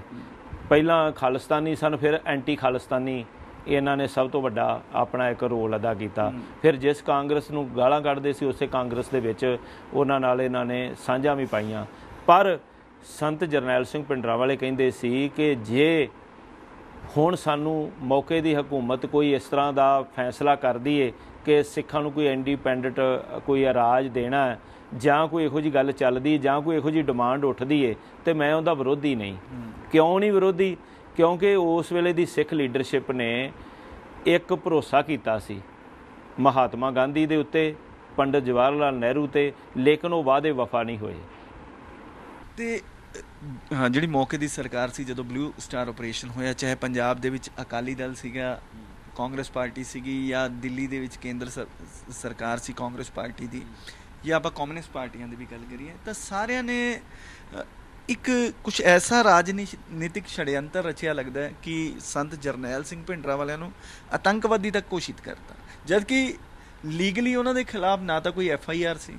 B: ਪਹਿਲਾਂ ਖਾਲਿਸਤਾਨੀ ਸਨ, ਫਿਰ ਐਂਟੀ ਖਾਲਿਸਤਾਨੀ, ਇਹਨਾਂ ਨੇ ਸਭ ਤੋਂ ਵੱਡਾ ਆਪਣਾ ਇੱਕ ਰੋਲ ਅਦਾ ਕੀਤਾ। ਫਿਰ ਜਿਸ ਕਾਂਗਰਸ ਨੂੰ ਗਾਲਾਂ ਕੱਢਦੇ ਸੀ, ਉਸੇ ਕਾਂਗਰਸ ਦੇ ਵਿੱਚ ਉਹਨਾਂ ਨਾਲ ਇਹਨਾਂ ਨੇ ਸਾਂਝਾਂ ਵੀ ਪਾਈਆਂ। ਪਰ ਸੰਤ ਜਰਨੈਲ ਸਿੰਘ ਭਿੰਡਰਾਂਵਾਲੇ ਕਹਿੰਦੇ ਸੀ ਕਿ ਜੇ ਹੁਣ ਸਾਨੂੰ ਮੌਕੇ ਦੀ ਹਕੂਮਤ ਕੋਈ ਇਸ ਤਰ੍ਹਾਂ ਦਾ ਫੈਸਲਾ ਕਰਦੀ ਏ ਕਿ ਸਿੱਖਾਂ ਨੂੰ ਕੋਈ ਇੰਡੀਪੈਂਡੈਂਟ ਕੋਈ ਰਾਜ ਦੇਣਾ ਹੈ, ਜਾਂ ਕੋਈ ਇਹੋ ਜਿਹੀ ਗੱਲ ਚੱਲਦੀ, ਜਾਂ ਕੋਈ ਇਹੋ ਜਿਹੀ ਡਿਮਾਂਡ ਉੱਠਦੀ ਏ, ਅਤੇ ਮੈਂ ਉਹਦਾ ਵਿਰੋਧੀ ਨਹੀਂ। ਕਿਉਂ ਨਹੀਂ ਵਿਰੋਧੀ? ਕਿਉਂਕਿ ਉਸ ਵੇਲੇ ਦੀ ਸਿੱਖ ਲੀਡਰਸ਼ਿਪ ਨੇ ਇੱਕ ਭਰੋਸਾ ਕੀਤਾ ਸੀ ਮਹਾਤਮਾ ਗਾਂਧੀ ਦੇ ਉੱਤੇ, ਪੰਡਿਤ ਜਵਾਹਰ ਲਾਲ ਨਹਿਰੂ 'ਤੇ, ਲੇਕਿਨ ਉਹ ਵਾਅਦੇ ਵਫਾ ਨਹੀਂ ਹੋਏ।
A: ਅਤੇ ਹਾਂ, ਜਿਹੜੀ ਮੌਕੇ ਦੀ ਸਰਕਾਰ ਸੀ ਜਦੋਂ ਬਲੂ ਸਟਾਰ ਆਪਰੇਸ਼ਨ ਹੋਇਆ, ਚਾਹੇ ਪੰਜਾਬ ਦੇ ਵਿੱਚ ਅਕਾਲੀ ਦਲ ਸੀਗਾ, ਕਾਂਗਰਸ ਪਾਰਟੀ ਸੀਗੀ, ਜਾਂ ਦਿੱਲੀ ਦੇ ਵਿੱਚ ਕੇਂਦਰ ਸਰਕਾਰ ਸੀ ਕਾਂਗਰਸ ਪਾਰਟੀ ਦੀ, ਜਾਂ ਆਪਾਂ ਕਮਿਊਨਿਸਟ ਪਾਰਟੀਆਂ ਦੀ ਵੀ ਗੱਲ ਕਰੀਏ, ਤਾਂ ਸਾਰਿਆਂ ਨੇ ਇੱਕ ਕੁਛ ਐਸਾ ਰਾਜਨੀਤਿਕ ਛੜਯੰਤਰ ਰਚਿਆ ਲੱਗਦਾ ਹੈ ਕਿ ਸੰਤ ਜਰਨੈਲ ਸਿੰਘ ਭਿੰਡਰਾਂਵਾਲਿਆਂ ਨੂੰ ਆਤੰਕਵਾਦੀ ਤੱਕ ਘੋਸ਼ਿਤ ਕਰਤਾ, ਜਦਕਿ ਲੀਗਲੀ ਉਹਨਾਂ ਦੇ ਖਿਲਾਫ ਨਾ ਤਾਂ ਕੋਈ FIR ਸੀ,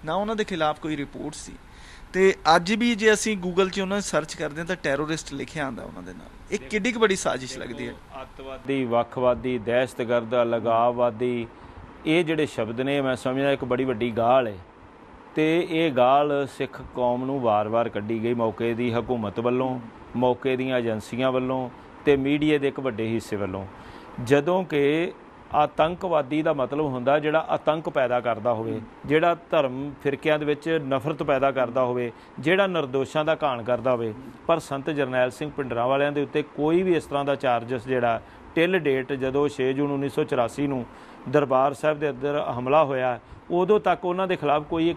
A: ਨਾ ਉਹਨਾਂ ਦੇ ਖਿਲਾਫ ਕੋਈ ਰਿਪੋਰਟ ਸੀ। ਤੇ ਅੱਜ ਵੀ ਜੇ ਅਸੀਂ ਗੂਗਲ 'ਚ ਉਹਨਾਂ ਨੂੰ ਸਰਚ ਕਰਦੇ ਹਾਂ ਤਾਂ ਟੈਰੋਰਿਸਟ ਲਿਖਿਆ ਆਉਂਦਾ ਉਹਨਾਂ ਦੇ ਨਾਲ। ਇਹ ਕਿੱਡੀ ਕੁ ਬੜੀ ਸਾਜ਼ਿਸ਼ ਲੱਗਦੀ ਹੈ।
B: ਅੱਤਵਾਦੀ, ਵੱਖਵਾਦੀ, ਦਹਿਸ਼ਤਗਰਦ, ਲਗਾਵਵਾਦੀ, ਇਹ ਜਿਹੜੇ ਸ਼ਬਦ ਨੇ ਮੈਂ ਸਮਝਦਾ ਇੱਕ ਬੜੀ ਵੱਡੀ ਗਾਲ ਹੈ, ਤੇ ਇਹ ਗਾਲ ਸਿੱਖ ਕੌਮ ਨੂੰ ਵਾਰ-ਵਾਰ ਕੱਢੀ ਗਈ ਮੌਕੇ ਦੀ ਹਕੂਮਤ ਵੱਲੋਂ, ਮੌਕੇ ਦੀਆਂ ਏਜੰਸੀਆਂ ਵੱਲੋਂ ਤੇ ਮੀਡੀਆ ਦੇ ਇੱਕ ਵੱਡੇ ਹਿੱਸੇ ਵੱਲੋਂ। ਜਦੋਂ ਕਿ ਆਤੰਕਵਾਦੀ ਦਾ ਮਤਲਬ ਹੁੰਦਾ ਜਿਹੜਾ ਆਤੰਕ ਪੈਦਾ ਕਰਦਾ ਹੋਵੇ, ਜਿਹੜਾ ਧਰਮ ਫਿਰਕਿਆਂ ਦੇ ਵਿੱਚ ਨਫ਼ਰਤ ਪੈਦਾ ਕਰਦਾ ਹੋਵੇ, ਜਿਹੜਾ ਨਿਰਦੋਸ਼ਾਂ ਦਾ ਘਾਣ ਕਰਦਾ ਹੋਵੇ। ਪਰ ਸੰਤ ਜਰਨੈਲ ਸਿੰਘ ਭਿੰਡਰਾਂਵਾਲਿਆਂ ਦੇ ਉੱਤੇ ਕੋਈ ਵੀ ਇਸ ਤਰ੍ਹਾਂ ਦਾ ਚਾਰਜਸ ਜਿਹੜਾ ਟਿਲ ਡੇਟ ਜਦੋਂ 6 ਜੂਨ 1984 ਨੂੰ ਦਰਬਾਰ ਸਾਹਿਬ ਦੇ ਅੰਦਰ ਹਮਲਾ ਹੋਇਆ, ਉਦੋਂ ਤੱਕ ਉਹਨਾਂ ਦੇ ਖਿਲਾਫ ਕੋਈ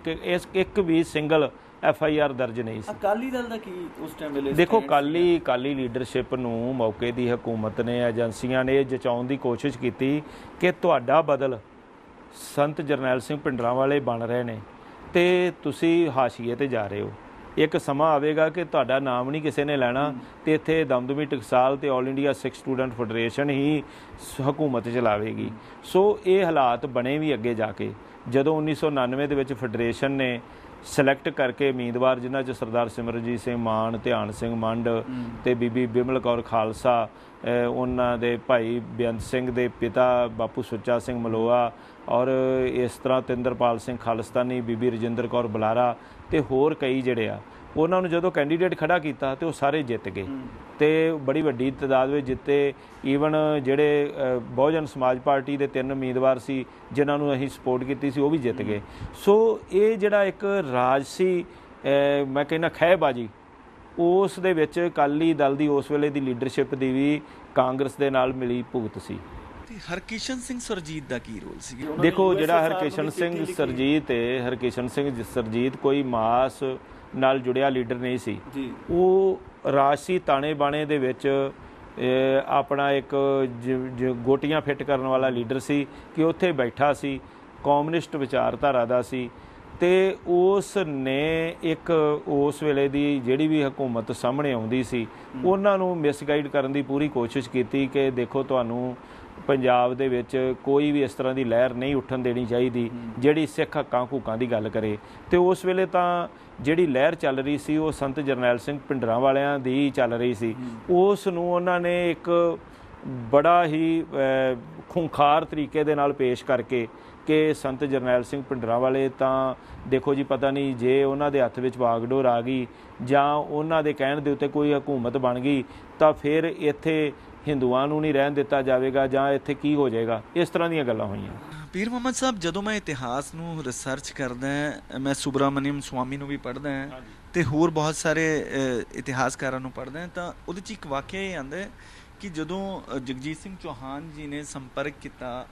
B: ਇੱਕ ਵੀ ਸਿੰਗਲ FIR ਦਰਜ ਨਹੀਂ ਸੀ।
A: ਅਕਾਲੀ ਦਲ ਦਾ ਕੀ ਉਸ ਟਾਈਮ ਵੇਲੇ
B: ਦੇਖੋ, ਅਕਾਲੀ ਲੀਡਰਸ਼ਿਪ ਨੂੰ ਮੌਕੇ ਦੀ ਹਕੂਮਤ ਨੇ, ਏਜੰਸੀਆਂ ਨੇ ਜਚਾਉਣ ਦੀ ਕੋਸ਼ਿਸ਼ ਕੀਤੀ ਕਿ ਤੁਹਾਡਾ ਬਦਲ ਸੰਤ ਜਰਨੈਲ ਸਿੰਘ ਭਿੰਡਰਾਂਵਾਲੇ ਬਣ ਰਹੇ ਨੇ ਤੇ ਤੁਸੀਂ ਹਾਸ਼ੀਏ ਤੇ ਜਾ ਰਹੇ ਹੋ। ਇੱਕ ਸਮਾਂ ਆਵੇਗਾ ਕਿ ਤੁਹਾਡਾ ਨਾਮ ਨਹੀਂ ਕਿਸੇ ਨੇ ਲੈਣਾ ਤੇ ਇੱਥੇ ਦਮਦਮੀ ਟਕਸਾਲ ਤੇ ਆਲ ਇੰਡੀਆ ਸਿੱਖ ਸਟੂਡੈਂਟ ਫੈਡਰੇਸ਼ਨ ਹੀ ਹਕੂਮਤ ਚਲਾਵੇਗੀ। ਸੋ ਇਹ ਹਾਲਾਤ ਬਣੇ ਵੀ ਅੱਗੇ ਜਾ ਕੇ, ਜਦੋਂ 1999 ਦੇ ਵਿੱਚ ਫੈਡਰੇਸ਼ਨ ਨੇ ਸਿਲੈਕਟ ਕਰਕੇ ਉਮੀਦਵਾਰ, ਜਿਨ੍ਹਾਂ 'ਚ ਸਰਦਾਰ ਸਿਮਰਨਜੀਤ ਸਿੰਘ ਮਾਨ, ਧਿਆਨ ਸਿੰਘ ਮੰਡ ਤੇ ਬੀਬੀ ਬਿਮਲ ਕੌਰ ਖਾਲਸਾ, ਉਹਨਾਂ ਦੇ ਭਾਈ ਬੇਅੰਤ ਸਿੰਘ ਦੇ ਪਿਤਾ ਬਾਪੂ ਸੁੱਚਾ ਸਿੰਘ ਮਲੋਆ, ਔਰ ਇਸ ਤਰ੍ਹਾਂ ਤਿੰਦਰਪਾਲ ਸਿੰਘ ਖਾਲਿਸਤਾਨੀ, ਬੀਬੀ ਰਜਿੰਦਰ ਕੌਰ ਬੁਲਾਰਾ ਤੇ ਹੋਰ ਕਈ ਜਿਹੜੇ ਆ, ਉਹਨਾਂ ਨੂੰ ਜਦੋਂ ਕੈਂਡੀਡੇਟ ਖੜਾ ਕੀਤਾ ਤੇ ਉਹ ਸਾਰੇ ਜਿੱਤ ਗਏ ਤੇ ਬੜੀ ਵੱਡੀ ਤਾਦਾਦ ਵਿੱਚ ਜਿੱਤੇ। ਈਵਨ ਜਿਹੜੇ ਬਹੁਜਨ ਸਮਾਜ ਪਾਰਟੀ ਦੇ 3 ਉਮੀਦਵਾਰ ਸੀ ਜਿਨ੍ਹਾਂ ਨੂੰ ਅਸੀਂ ਸਪੋਰਟ ਕੀਤੀ ਸੀ, ਉਹ ਵੀ ਜਿੱਤ ਗਏ। ਸੋ ਇਹ ਜਿਹੜਾ ਇੱਕ ਰਾਜਸੀ ਮੈਂ ਕਹਿੰਦਾ ਖਹਿਬਾਜੀ, ਉਸ ਦੇ ਵਿੱਚ ਅਕਾਲੀ ਦਲ ਦੀ ਉਸ ਵੇਲੇ ਦੀ ਲੀਡਰਸ਼ਿਪ ਦੀ ਵੀ ਕਾਂਗਰਸ ਦੇ ਨਾਲ ਮਿਲੀ ਭੁਗਤ ਸੀ।
A: ਹਰਕਿਸ਼ਨ ਸਿੰਘ ਸਰਜੀਤ ਦਾ ਕੀ ਰੋਲ ਸੀ?
B: ਦੇਖੋ, ਜਿਹੜਾ ਹਰਕਿਸ਼ਨ ਸਿੰਘ ਸਰਜੀਤ ਕੋਈ ਮਾਸ ਨਾਲ ਜੁੜਿਆ ਲੀਡਰ ਨਹੀਂ ਸੀ। ਉਹ ਰਾਜਸੀ ਤਾਣੇ ਬਾਣੇ ਦੇ ਵਿੱਚ ਆਪਣਾ ਇੱਕ ਗੋਟੀਆਂ ਫਿੱਟ ਕਰਨ ਵਾਲਾ ਲੀਡਰ ਸੀ ਕਿ ਉੱਥੇ ਬੈਠਾ ਸੀ, ਕਮਿਊਨਿਸਟ ਵਿਚਾਰਧਾਰਾ ਦਾ ਸੀ ਤੇ ਉਸ ਨੇ ਇੱਕ ਉਸ ਵੇਲੇ ਦੀ ਜਿਹੜੀ ਵੀ ਹਕੂਮਤ ਸਾਹਮਣੇ ਆਉਂਦੀ ਸੀ ਉਹਨਾਂ ਨੂੰ ਮਿਸਗਾਈਡ ਕਰਨ ਦੀ ਪੂਰੀ ਕੋਸ਼ਿਸ਼ ਕੀਤੀ ਕਿ ਦੇਖੋ, ਤੁਹਾਨੂੰ ਪੰਜਾਬ ਦੇ ਵਿੱਚ ਕੋਈ ਵੀ ਇਸ ਤਰ੍ਹਾਂ ਦੀ ਲਹਿਰ ਨਹੀਂ ਉੱਠਣ ਦੇਣੀ ਚਾਹੀਦੀ ਜਿਹੜੀ ਸਿੱਖ ਹੱਕਾਂ ਹਕੂਕਾਂ ਦੀ ਗੱਲ ਕਰੇ। ਤੇ ਉਸ ਵੇਲੇ ਤਾਂ ਜਿਹੜੀ ਲਹਿਰ ਚੱਲ ਰਹੀ ਸੀ ਉਹ ਸੰਤ ਜਰਨੈਲ ਸਿੰਘ ਭਿੰਡਰਾਂਵਾਲਿਆਂ ਦੀ ਚੱਲ ਰਹੀ ਸੀ। ਉਸ ਨੂੰ ਉਹਨਾਂ ਨੇ ਇੱਕ ਬੜਾ ਹੀ ਖੂੰਖਾਰ ਤਰੀਕੇ ਦੇ ਨਾਲ ਪੇਸ਼ ਕਰਕੇ ਕਿ ਸੰਤ ਜਰਨੈਲ ਸਿੰਘ ਭਿੰਡਰਾਂਵਾਲੇ ਤਾਂ ਦੇਖੋ ਜੀ, ਪਤਾ ਨਹੀਂ ਜੇ ਉਹਨਾਂ ਦੇ ਹੱਥ ਵਿੱਚ ਵਾਗਡੋਰ ਆ ਗਈ ਜਾਂ ਉਹਨਾਂ ਦੇ ਕਹਿਣ ਦੇ ਉੱਤੇ ਕੋਈ ਹਕੂਮਤ ਬਣ ਗਈ ਤਾਂ ਫਿਰ ਇੱਥੇ ਹਿੰਦੂਆਂ ਨੂੰ ਨਹੀਂ ਰਹਿਣ ਦਿੱਤਾ ਜਾਵੇਗਾ ਜਾਂ ਇੱਥੇ ਕੀ ਹੋ ਜਾਏਗਾ। ਇਸ ਤਰ੍ਹਾਂ ਦੀਆਂ ਗੱਲਾਂ ਹੋਈਆਂ।
A: ਪੀਰ ਮੁਹੰਮਦ ਸਾਹਿਬ, ਜਦੋਂ ਮੈਂ ਇਤਿਹਾਸ ਨੂੰ ਰਿਸਰਚ ਕਰਦਾ, ਮੈਂ ਸੁਬਰਾਮਨੀਅਮ ਸਵਾਮੀ ਨੂੰ ਵੀ ਪੜ੍ਹਦਾ ਤੇ ਹੋਰ ਬਹੁਤ ਸਾਰੇ ਇਤਿਹਾਸਕਾਰਾਂ ਨੂੰ ਪੜ੍ਹਦਾ, ਤਾਂ ਉਹਦੇ 'ਚ ਇੱਕ ਵਾਕਿਆ ਇਹ ਆਉਂਦਾ ਕਿ ਜਦੋਂ ਜਗਜੀਤ ਸਿੰਘ ਚੌਹਾਨ ਜੀ ਨੇ ਸੰਪਰਕ ਕੀਤਾ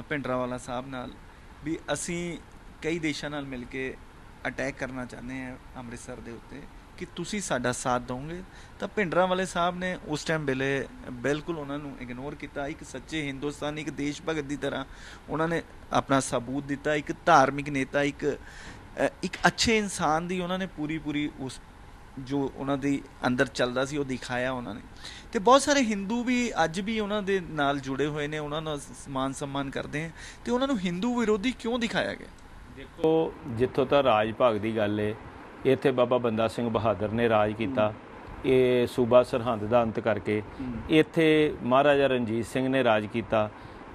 A: ਭਿੰਡਰਾਂਵਾਲਾ ਸਾਹਿਬ ਨਾਲ ਵੀ ਅਸੀਂ ਕਈ ਦੇਸ਼ਾਂ ਨਾਲ ਮਿਲ ਕੇ ਅਟੈਕ ਕਰਨਾ ਚਾਹੁੰਦੇ ਹਾਂ ਅੰਮ੍ਰਿਤਸਰ ਦੇ ਉੱਤੇ, ਕਿ ਤੁਸੀਂ ਸਾਡਾ ਸਾਥ ਦਿਓਗੇ, ਤਾਂ ਭਿੰਡਰਾਂਵਾਲੇ ਸਾਹਿਬ ਨੇ ਉਸ ਟਾਈਮ ਵੇਲੇ ਬਿਲਕੁਲ ਉਹਨਾਂ ਨੂੰ ਇਗਨੋਰ ਕੀਤਾ। ਇੱਕ ਸੱਚੇ ਹਿੰਦੁਸਤਾਨੀ, ਇੱਕ ਦੇਸ਼ ਭਗਤ ਦੀ ਤਰ੍ਹਾਂ ਉਹਨਾਂ ਨੇ ਆਪਣਾ ਸਬੂਤ ਦਿੱਤਾ। ਇੱਕ ਧਾਰਮਿਕ ਨੇਤਾ, ਇੱਕ ਅੱਛੇ ਇਨਸਾਨ ਦੀ ਉਹਨਾਂ ਨੇ ਪੂਰੀ ਉਸ ਜੋ ਉਹਨਾਂ ਦੇ ਅੰਦਰ ਚੱਲਦਾ ਸੀ ਉਹ ਦਿਖਾਇਆ ਉਹਨਾਂ ਨੇ। ਤੇ ਬਹੁਤ ਸਾਰੇ ਹਿੰਦੂ ਵੀ ਅੱਜ ਵੀ ਉਹਨਾਂ ਦੇ ਨਾਲ ਜੁੜੇ ਹੋਏ ਨੇ, ਉਹਨਾਂ ਦਾ ਮਾਨ ਸਨਮਾਨ ਕਰਦੇ ਆ। ਤੇ ਉਹਨਾਂ ਨੂੰ ਹਿੰਦੂ ਵਿਰੋਧੀ ਕਿਉਂ ਦਿਖਾਇਆ ਗਿਆ?
B: ਦੇਖੋ, ਜਿੱਥੋਂ ਤਾਂ ਰਾਜ ਭਾਗ ਦੀ ਗੱਲ ਏ, ਇੱਥੇ ਬਾਬਾ ਬੰਦਾ ਸਿੰਘ ਬਹਾਦਰ ਨੇ ਰਾਜ ਕੀਤਾ, ਇਹ ਸੂਬਾ ਸਰਹੰਦ ਦਾ ਅੰਤ ਕਰਕੇ। ਇੱਥੇ ਮਹਾਰਾਜਾ ਰਣਜੀਤ ਸਿੰਘ ਨੇ ਰਾਜ ਕੀਤਾ।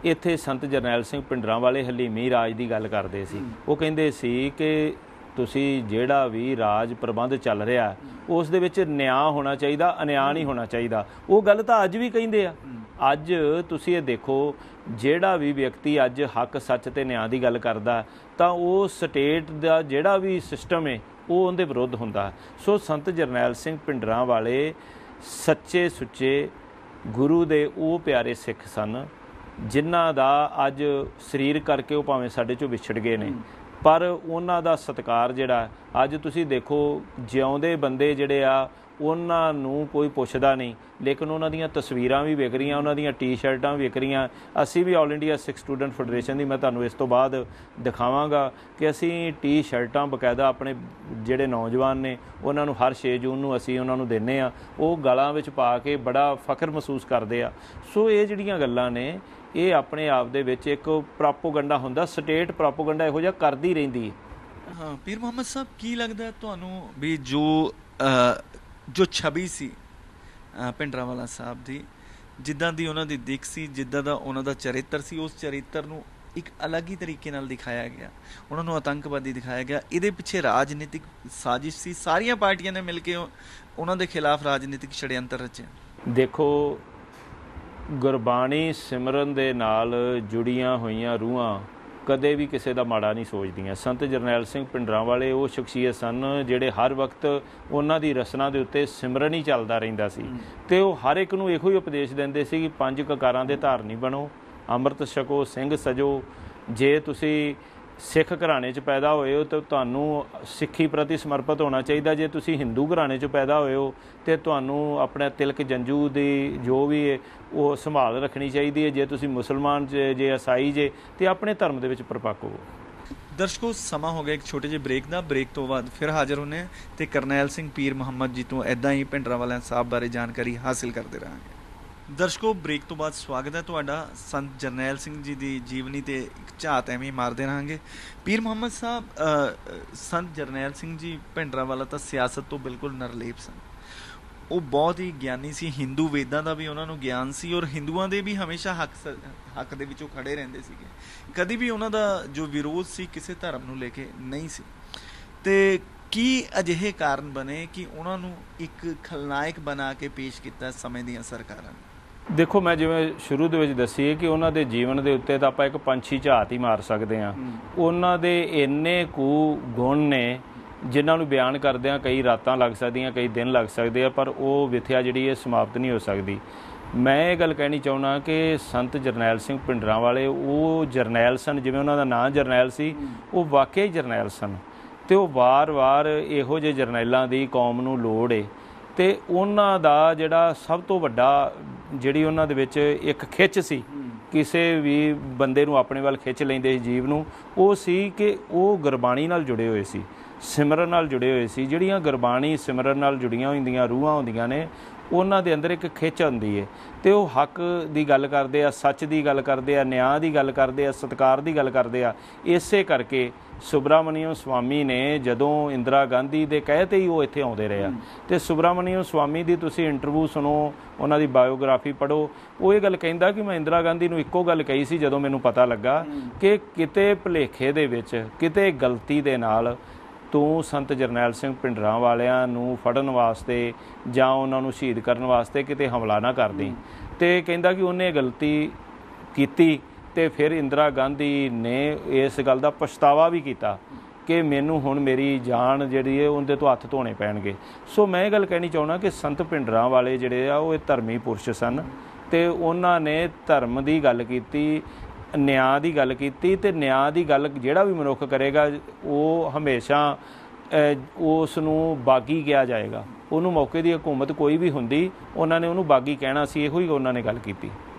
B: ਇੱਥੇ ਸੰਤ ਜਰਨੈਲ ਸਿੰਘ ਭਿੰਡਰਾਂਵਾਲੇ ਹਲੀਮੀ ਰਾਜ ਦੀ ਗੱਲ ਕਰਦੇ ਸੀ। ਉਹ ਕਹਿੰਦੇ ਸੀ ਕਿ ਤੁਸੀਂ ਜਿਹੜਾ ਵੀ ਰਾਜ ਪ੍ਰਬੰਧ ਚੱਲ ਰਿਹਾ ਉਸ ਦੇ ਵਿੱਚ ਨਿਆਂ ਹੋਣਾ ਚਾਹੀਦਾ, ਅਨਿਆਂ ਨਹੀਂ ਹੋਣਾ ਚਾਹੀਦਾ। ਉਹ ਗੱਲ ਤਾਂ ਅੱਜ ਵੀ ਕਹਿੰਦੇ ਆ। ਅੱਜ ਤੁਸੀਂ ਇਹ ਦੇਖੋ, ਜਿਹੜਾ ਵੀ ਵਿਅਕਤੀ ਅੱਜ ਹੱਕ, ਸੱਚ ਤੇ ਨਿਆਂ ਦੀ ਗੱਲ ਕਰਦਾ ਤਾਂ ਉਹ ਸਟੇਟ ਦਾ ਜਿਹੜਾ ਵੀ ਸਿਸਟਮ ਹੈ ਉਹ ਉਹਦੇ ਵਿਰੁੱਧ ਹੁੰਦਾ। ਸੋ ਸੰਤ ਜਰਨੈਲ ਸਿੰਘ ਭਿੰਡਰਾਂਵਾਲੇ ਸੱਚੇ ਸੁੱਚੇ ਗੁਰੂ ਦੇ ਉਹ ਪਿਆਰੇ ਸਿੱਖ ਸਨ ਜਿਨ੍ਹਾਂ ਦਾ ਅੱਜ ਸਰੀਰ ਕਰਕੇ ਉਹ ਭਾਵੇਂ ਸਾਡੇ 'ਚੋਂ ਵਿਛੜ ਗਏ ਨੇ, ਪਰ ਉਹਨਾਂ ਦਾ ਸਤਿਕਾਰ ਜਿਹੜਾ ਅੱਜ ਤੁਸੀਂ ਦੇਖੋ, ਜਿਉਂਦੇ ਬੰਦੇ ਜਿਹੜੇ ਆ ਉਹਨਾਂ ਨੂੰ ਕੋਈ ਪੁੱਛਦਾ ਨਹੀਂ, ਲੇਕਿਨ ਉਹਨਾਂ ਦੀਆਂ ਤਸਵੀਰਾਂ ਵੀ ਵਿਕ ਰਹੀਆਂ, ਉਹਨਾਂ ਦੀਆਂ ਟੀ-ਸ਼ਰਟਾਂ ਵੀ ਵਿਕ ਰਹੀਆਂ। ਅਸੀਂ ਵੀ ਆਲ ਇੰਡੀਆ ਸਿੱਖ ਸਟੂਡੈਂਟ ਫੈਡਰੇਸ਼ਨ ਦੀ, ਮੈਂ ਤੁਹਾਨੂੰ ਇਸ ਤੋਂ ਬਾਅਦ ਦਿਖਾਵਾਂਗਾ ਕਿ ਅਸੀਂ ਟੀ-ਸ਼ਰਟਾਂ ਬਕਾਇਦਾ ਆਪਣੇ ਜਿਹੜੇ ਨੌਜਵਾਨ ਨੇ ਉਹਨਾਂ ਨੂੰ ਹਰ 6 ਜੂਨ ਨੂੰ ਅਸੀਂ ਉਹਨਾਂ ਨੂੰ ਦਿੰਦੇ ਹਾਂ, ਉਹ ਗਲਾਂ ਵਿੱਚ ਪਾ ਕੇ ਬੜਾ ਫਖਰ ਮਹਿਸੂਸ ਕਰਦੇ ਆ। ਸੋ ਇਹ ਜਿਹੜੀਆਂ ਗੱਲਾਂ ਨੇ ਇਹ ਆਪਣੇ ਆਪ ਦੇ ਵਿੱਚ ਇੱਕ ਪ੍ਰੋਪੋਗੰਡਾ ਹੁੰਦਾ, ਸਟੇਟ ਪ੍ਰੋਪੋਗੰਡਾ ਇਹੋ ਜਿਹਾ ਕਰਦੀ ਰਹਿੰਦੀ ਹੈ।
A: ਹਾਂ ਪੀਰ ਮੁਹੰਮਦ ਸਾਹਿਬ, ਕੀ ਲੱਗਦਾ ਤੁਹਾਨੂੰ ਵੀ ਜੋ ਛਵੀ ਸੀ ਭਿੰਡਰਾਂਵਾਲਾ ਸਾਹਿਬ ਦੀ, ਜਿੱਦਾਂ ਦੀ ਉਹਨਾਂ ਦੀ ਦਿੱਖ ਸੀ, ਜਿੱਦਾਂ ਦਾ ਉਹਨਾਂ ਦਾ ਚਰਿੱਤਰ ਸੀ, ਉਸ ਚਰਿੱਤਰ ਨੂੰ ਇੱਕ ਅਲੱਗ ਹੀ ਤਰੀਕੇ ਨਾਲ ਦਿਖਾਇਆ ਗਿਆ, ਉਹਨਾਂ ਨੂੰ ਆਤੰਕਵਾਦੀ ਦਿਖਾਇਆ ਗਿਆ। ਇਹਦੇ ਪਿੱਛੇ ਰਾਜਨੀਤਿਕ ਸਾਜ਼ਿਸ਼ ਸੀ, ਸਾਰੀਆਂ ਪਾਰਟੀਆਂ ਨੇ ਮਿਲ ਕੇ ਉਹਨਾਂ ਦੇ ਖਿਲਾਫ ਰਾਜਨੀਤਿਕ ਛੜਯੰਤਰ ਰਚਿਆ।
B: ਦੇਖੋ, ਗੁਰਬਾਣੀ ਸਿਮਰਨ ਦੇ ਨਾਲ ਜੁੜੀਆਂ ਹੋਈਆਂ ਰੂਹਾਂ ਕਦੇ ਵੀ ਕਿਸੇ ਦਾ ਮਾੜਾ ਨਹੀਂ ਸੋਚਦੀਆਂ। ਸੰਤ ਜਰਨੈਲ ਸਿੰਘ ਭਿੰਡਰਾਂਵਾਲੇ ਉਹ ਸ਼ਖਸੀਅਤ ਸਨ ਜਿਹੜੇ ਹਰ ਵਕਤ ਉਹਨਾਂ ਦੀ ਰਸਨਾ ਦੇ ਉੱਤੇ ਸਿਮਰਨ ਹੀ ਚੱਲਦਾ ਰਹਿੰਦਾ ਸੀ, ਅਤੇ ਉਹ ਹਰ ਇੱਕ ਨੂੰ ਇਹੋ ਹੀ ਉਪਦੇਸ਼ ਦਿੰਦੇ ਸੀ ਕਿ 5 ਕਕਾਰਾਂ ਦੇ ਧਾਰਨੀ ਬਣੋ, ਅੰਮ੍ਰਿਤ ਛਕੋ, ਸਿੰਘ ਸਜੋ। ਜੇ ਤੁਸੀਂ ਸਿੱਖ ਘਰਾਣੇ 'ਚ ਪੈਦਾ ਹੋਏ ਹੋ ਤਾਂ ਤੁਹਾਨੂੰ ਸਿੱਖੀ ਪ੍ਰਤੀ ਸਮਰਪਿਤ ਹੋਣਾ ਚਾਹੀਦਾ। ਜੇ ਤੁਸੀਂ ਹਿੰਦੂ ਘਰਾਣੇ 'ਚ ਪੈਦਾ ਹੋਏ ਹੋ ਤਾਂ ਤੁਹਾਨੂੰ ਆਪਣਾ ਤਿਲਕ ਜੰਜੂ ਦੀ ਜੋ ਵੀ ਹੈ ਉਹ ਸੰਭਾਲ ਰੱਖਣੀ ਚਾਹੀਦੀ ਹੈ। ਜੇ ਤੁਸੀਂ ਮੁਸਲਮਾਨ ਜੇ ਈਸਾਈ ਜੇ ਤੇ ਆਪਣੇ ਧਰਮ ਦੇ ਵਿੱਚ ਪਰਪੱਕ ਹੋਵੋ।
A: ਦਰਸ਼ਕੋ, ਸਮਾਂ ਹੋ ਗਿਆ ਇੱਕ ਛੋਟੇ ਜਿਹੇ ਬ੍ਰੇਕ ਦਾ। ਬ੍ਰੇਕ ਤੋਂ ਬਾਅਦ ਫਿਰ ਹਾਜ਼ਰ ਹੁੰਦੇ ਹਾਂ ਅਤੇ ਕਰਨੈਲ ਸਿੰਘ ਪੀਰ ਮੁਹੰਮਦ ਜੀ ਤੋਂ ਇੱਦਾਂ ਹੀ ਭਿੰਡਰਾਂਵਾਲਾ ਸਾਹਿਬ ਬਾਰੇ ਜਾਣਕਾਰੀ ਹਾਸਿਲ ਕਰਦੇ ਰਹਾਂਗੇ। ਦਰਸ਼ਕੋ, ਬ੍ਰੇਕ ਤੋਂ ਬਾਅਦ ਸਵਾਗਤ ਹੈ ਤੁਹਾਡਾ। ਸੰਤ ਜਰਨੈਲ ਸਿੰਘ ਜੀ ਦੀ ਜੀਵਨੀ ਤੇ ਇੱਕ ਝਾਤ ਐਵੇਂ ਮਾਰਦੇ ਰਹਾਂਗੇ। ਪੀਰ ਮੁਹੰਮਦ ਸਾਹਿਬ, ਸੰਤ ਜਰਨੈਲ ਸਿੰਘ ਜੀ ਭਿੰਡਰਾਂਵਾਲਾ ਤਾਂ ਸਿਆਸਤ ਤੋਂ ਬਿਲਕੁਲ ਨਿਰਲੇਪ ਸਨ। ਉਹ ਬਹੁਤ ਹੀ ਗਿਆਨੀ ਸੀ, ਹਿੰਦੂ ਵੇਦਾਂ ਦਾ ਵੀ ਉਹਨਾਂ ਨੂੰ ਗਿਆਨ ਸੀ ਔਰ ਹਿੰਦੂਆਂ ਦੇ ਵੀ ਹਮੇਸ਼ਾ ਹੱਕ ਦੇ ਵਿੱਚੋਂ ਖੜੇ ਰਹਿੰਦੇ ਸੀਗੇ। ਕਦੀ ਵੀ ਉਹਨਾਂ ਦਾ ਜੋ ਵਿਰੋਧ ਸੀ ਕਿਸੇ ਧਰਮ ਨੂੰ ਲੈ ਕੇ ਨਹੀਂ ਸੀ। ਅਤੇ ਕੀ ਅਜਿਹੇ ਕਾਰਨ ਬਣੇ ਕਿ ਉਹਨਾਂ ਨੂੰ ਇੱਕ ਖਲਨਾਇਕ ਬਣਾ ਕੇ ਪੇਸ਼ ਕੀਤਾ ਸਮੇਂ ਦੀਆਂ ਸਰਕਾਰਾਂ ਨੇ?
B: ਦੇਖੋ, ਮੈਂ ਜਿਵੇਂ ਸ਼ੁਰੂ ਦੇ ਵਿੱਚ ਦੱਸੀ ਕਿ ਉਹਨਾਂ ਦੇ ਜੀਵਨ ਦੇ ਉੱਤੇ ਤਾਂ ਆਪਾਂ ਇੱਕ ਪੰਛੀ ਝਾਤ ਹੀ ਮਾਰ ਸਕਦੇ ਹਾਂ। ਉਹਨਾਂ ਦੇ ਇੰਨੇ ਕੁ ਗੁਣ ਨੇ ਜਿਨ੍ਹਾਂ ਨੂੰ ਬਿਆਨ ਕਰਦਿਆਂ ਕਈ ਰਾਤਾਂ ਲੱਗ ਸਕਦੀਆਂ, ਕਈ ਦਿਨ ਲੱਗ ਸਕਦੇ ਆ, ਪਰ ਉਹ ਵਿਥਿਆ ਜਿਹੜੀ ਇਹ ਸਮਾਪਤ ਨਹੀਂ ਹੋ ਸਕਦੀ। ਮੈਂ ਇਹ ਗੱਲ ਕਹਿਣੀ ਚਾਹੁੰਦਾ ਕਿ ਸੰਤ ਜਰਨੈਲ ਸਿੰਘ ਭਿੰਡਰਾਂਵਾਲੇ ਉਹ ਜਰਨੈਲ ਸਨ, ਜਿਵੇਂ ਉਹਨਾਂ ਦਾ ਨਾਂ ਜਰਨੈਲ ਸੀ, ਉਹ ਵਾਕਿਆ ਹੀ ਜਰਨੈਲ ਸਨ। ਅਤੇ ਉਹ ਵਾਰ-ਵਾਰ ਇਹੋ ਜਿਹੇ ਜਰਨੈਲਾਂ ਦੀ ਕੌਮ ਨੂੰ ਲੋੜ ਏ। ਅਤੇ ਉਹਨਾਂ ਦਾ ਜਿਹੜਾ ਸਭ ਤੋਂ ਵੱਡਾ ਜਿਹੜੀ ਉਹਨਾਂ ਦੇ ਵਿੱਚ ਇੱਕ ਖਿੱਚ ਸੀ, ਕਿਸੇ ਵੀ ਬੰਦੇ ਨੂੰ ਆਪਣੇ ਵੱਲ ਖਿੱਚ ਲੈਂਦੇ ਸੀ ਜੀਵ ਨੂੰ, ਉਹ ਸੀ ਕਿ ਉਹ ਗੁਰਬਾਣੀ ਨਾਲ ਜੁੜੇ ਹੋਏ ਸੀ, ਸਿਮਰਨ ਨਾਲ ਜੁੜੇ ਹੋਏ ਸੀ। ਜਿਹੜੀਆਂ ਗੁਰਬਾਣੀ ਸਿਮਰਨ ਨਾਲ ਜੁੜੀਆਂ ਹੁੰਦੀਆਂ ਰੂਹਾਂ ਹੁੰਦੀਆਂ ਨੇ, ਉਹਨਾਂ ਦੇ ਅੰਦਰ ਇੱਕ ਖਿੱਚ ਆਉਂਦੀ ਹੈ ਅਤੇ ਉਹ ਹੱਕ ਦੀ ਗੱਲ ਕਰਦੇ ਆ, ਸੱਚ ਦੀ ਗੱਲ ਕਰਦੇ ਆ, ਨਿਆਂ ਦੀ ਗੱਲ ਕਰਦੇ ਆ, ਸਤਿਕਾਰ ਦੀ ਗੱਲ ਕਰਦੇ ਆ। ਇਸੇ ਕਰਕੇ ਸੁਬਰਾਮਨੀਅਮ ਸਵਾਮੀ ਨੇ ਜਦੋਂ ਇੰਦਰਾ ਗਾਂਧੀ ਦੇ ਕਹੇ 'ਤੇ ਹੀ ਉਹ ਇੱਥੇ ਆਉਂਦੇ ਰਹੇ ਆ। ਅਤੇ ਸੁਬਰਾਮਨੀਅਮ ਸਵਾਮੀ ਦੀ ਤੁਸੀਂ ਇੰਟਰਵਿਊ ਸੁਣੋ, ਉਹਨਾਂ ਦੀ ਬਾਇਓਗ੍ਰਾਫੀ ਪੜ੍ਹੋ। ਉਹ ਇਹ ਗੱਲ ਕਹਿੰਦਾ ਕਿ ਮੈਂ ਇੰਦਰਾ ਗਾਂਧੀ ਨੂੰ ਇੱਕੋ ਗੱਲ ਕਹੀ ਸੀ ਜਦੋਂ ਮੈਨੂੰ ਪਤਾ ਲੱਗਾ ਕਿ ਕਿਤੇ ਭੁਲੇਖੇ ਦੇ ਵਿੱਚ, ਕਿਤੇ ਗਲਤੀ ਦੇ ਨਾਲ ਤੂੰ ਸੰਤ ਜਰਨੈਲ ਸਿੰਘ ਭਿੰਡਰਾਂਵਾਲਿਆਂ ਨੂੰ ਫੜਨ ਵਾਸਤੇ ਜਾਂ ਉਹਨਾਂ ਨੂੰ ਸ਼ਹੀਦ ਕਰਨ ਵਾਸਤੇ ਕਿਤੇ ਹਮਲਾ ਨਾ ਕਰਦੀ। ਅਤੇ ਕਹਿੰਦਾ ਕਿ ਉਹਨੇ ਗਲਤੀ ਕੀਤੀ ਅਤੇ ਫਿਰ ਇੰਦਰਾ ਗਾਂਧੀ ਨੇ ਇਸ ਗੱਲ ਦਾ ਪਛਤਾਵਾ ਵੀ ਕੀਤਾ ਕਿ ਮੈਨੂੰ ਹੁਣ ਮੇਰੀ ਜਾਨ ਜਿਹੜੀ ਹੈ ਉਹਦੇ ਤੋਂ ਹੱਥ ਧੋਣੇ ਪੈਣਗੇ। ਸੋ ਮੈਂ ਇਹ ਗੱਲ ਕਹਿਣੀ ਚਾਹੁੰਦਾ ਕਿ ਸੰਤ ਭਿੰਡਰਾਂਵਾਲੇ ਜਿਹੜੇ ਆ ਉਹ ਇਹ ਧਰਮੀ ਪੁਰਸ਼ ਸਨ ਅਤੇ ਉਹਨਾਂ ਨੇ ਧਰਮ ਦੀ ਗੱਲ ਕੀਤੀ, ਨਿਆਂ ਦੀ ਗੱਲ ਕੀਤੀ। ਅਤੇ ਨਿਆਂ ਦੀ ਗੱਲ ਜਿਹੜਾ ਵੀ ਮਨੁੱਖ ਕਰੇਗਾ ਉਹ ਹਮੇਸ਼ਾ ਉਸ ਨੂੰ ਬਾਗੀ ਕਿਹਾ ਜਾਏਗਾ। ਉਹਨੂੰ ਮੌਕੇ ਦੀ ਹਕੂਮਤ ਕੋਈ ਵੀ ਹੁੰਦੀ, ਉਹਨਾਂ ਨੇ ਉਹਨੂੰ ਬਾਗੀ ਕਹਿਣਾ ਸੀ। ਇਹੋ ਹੀ ਉਹਨਾਂ ਨੇ ਗੱਲ ਕੀਤੀ।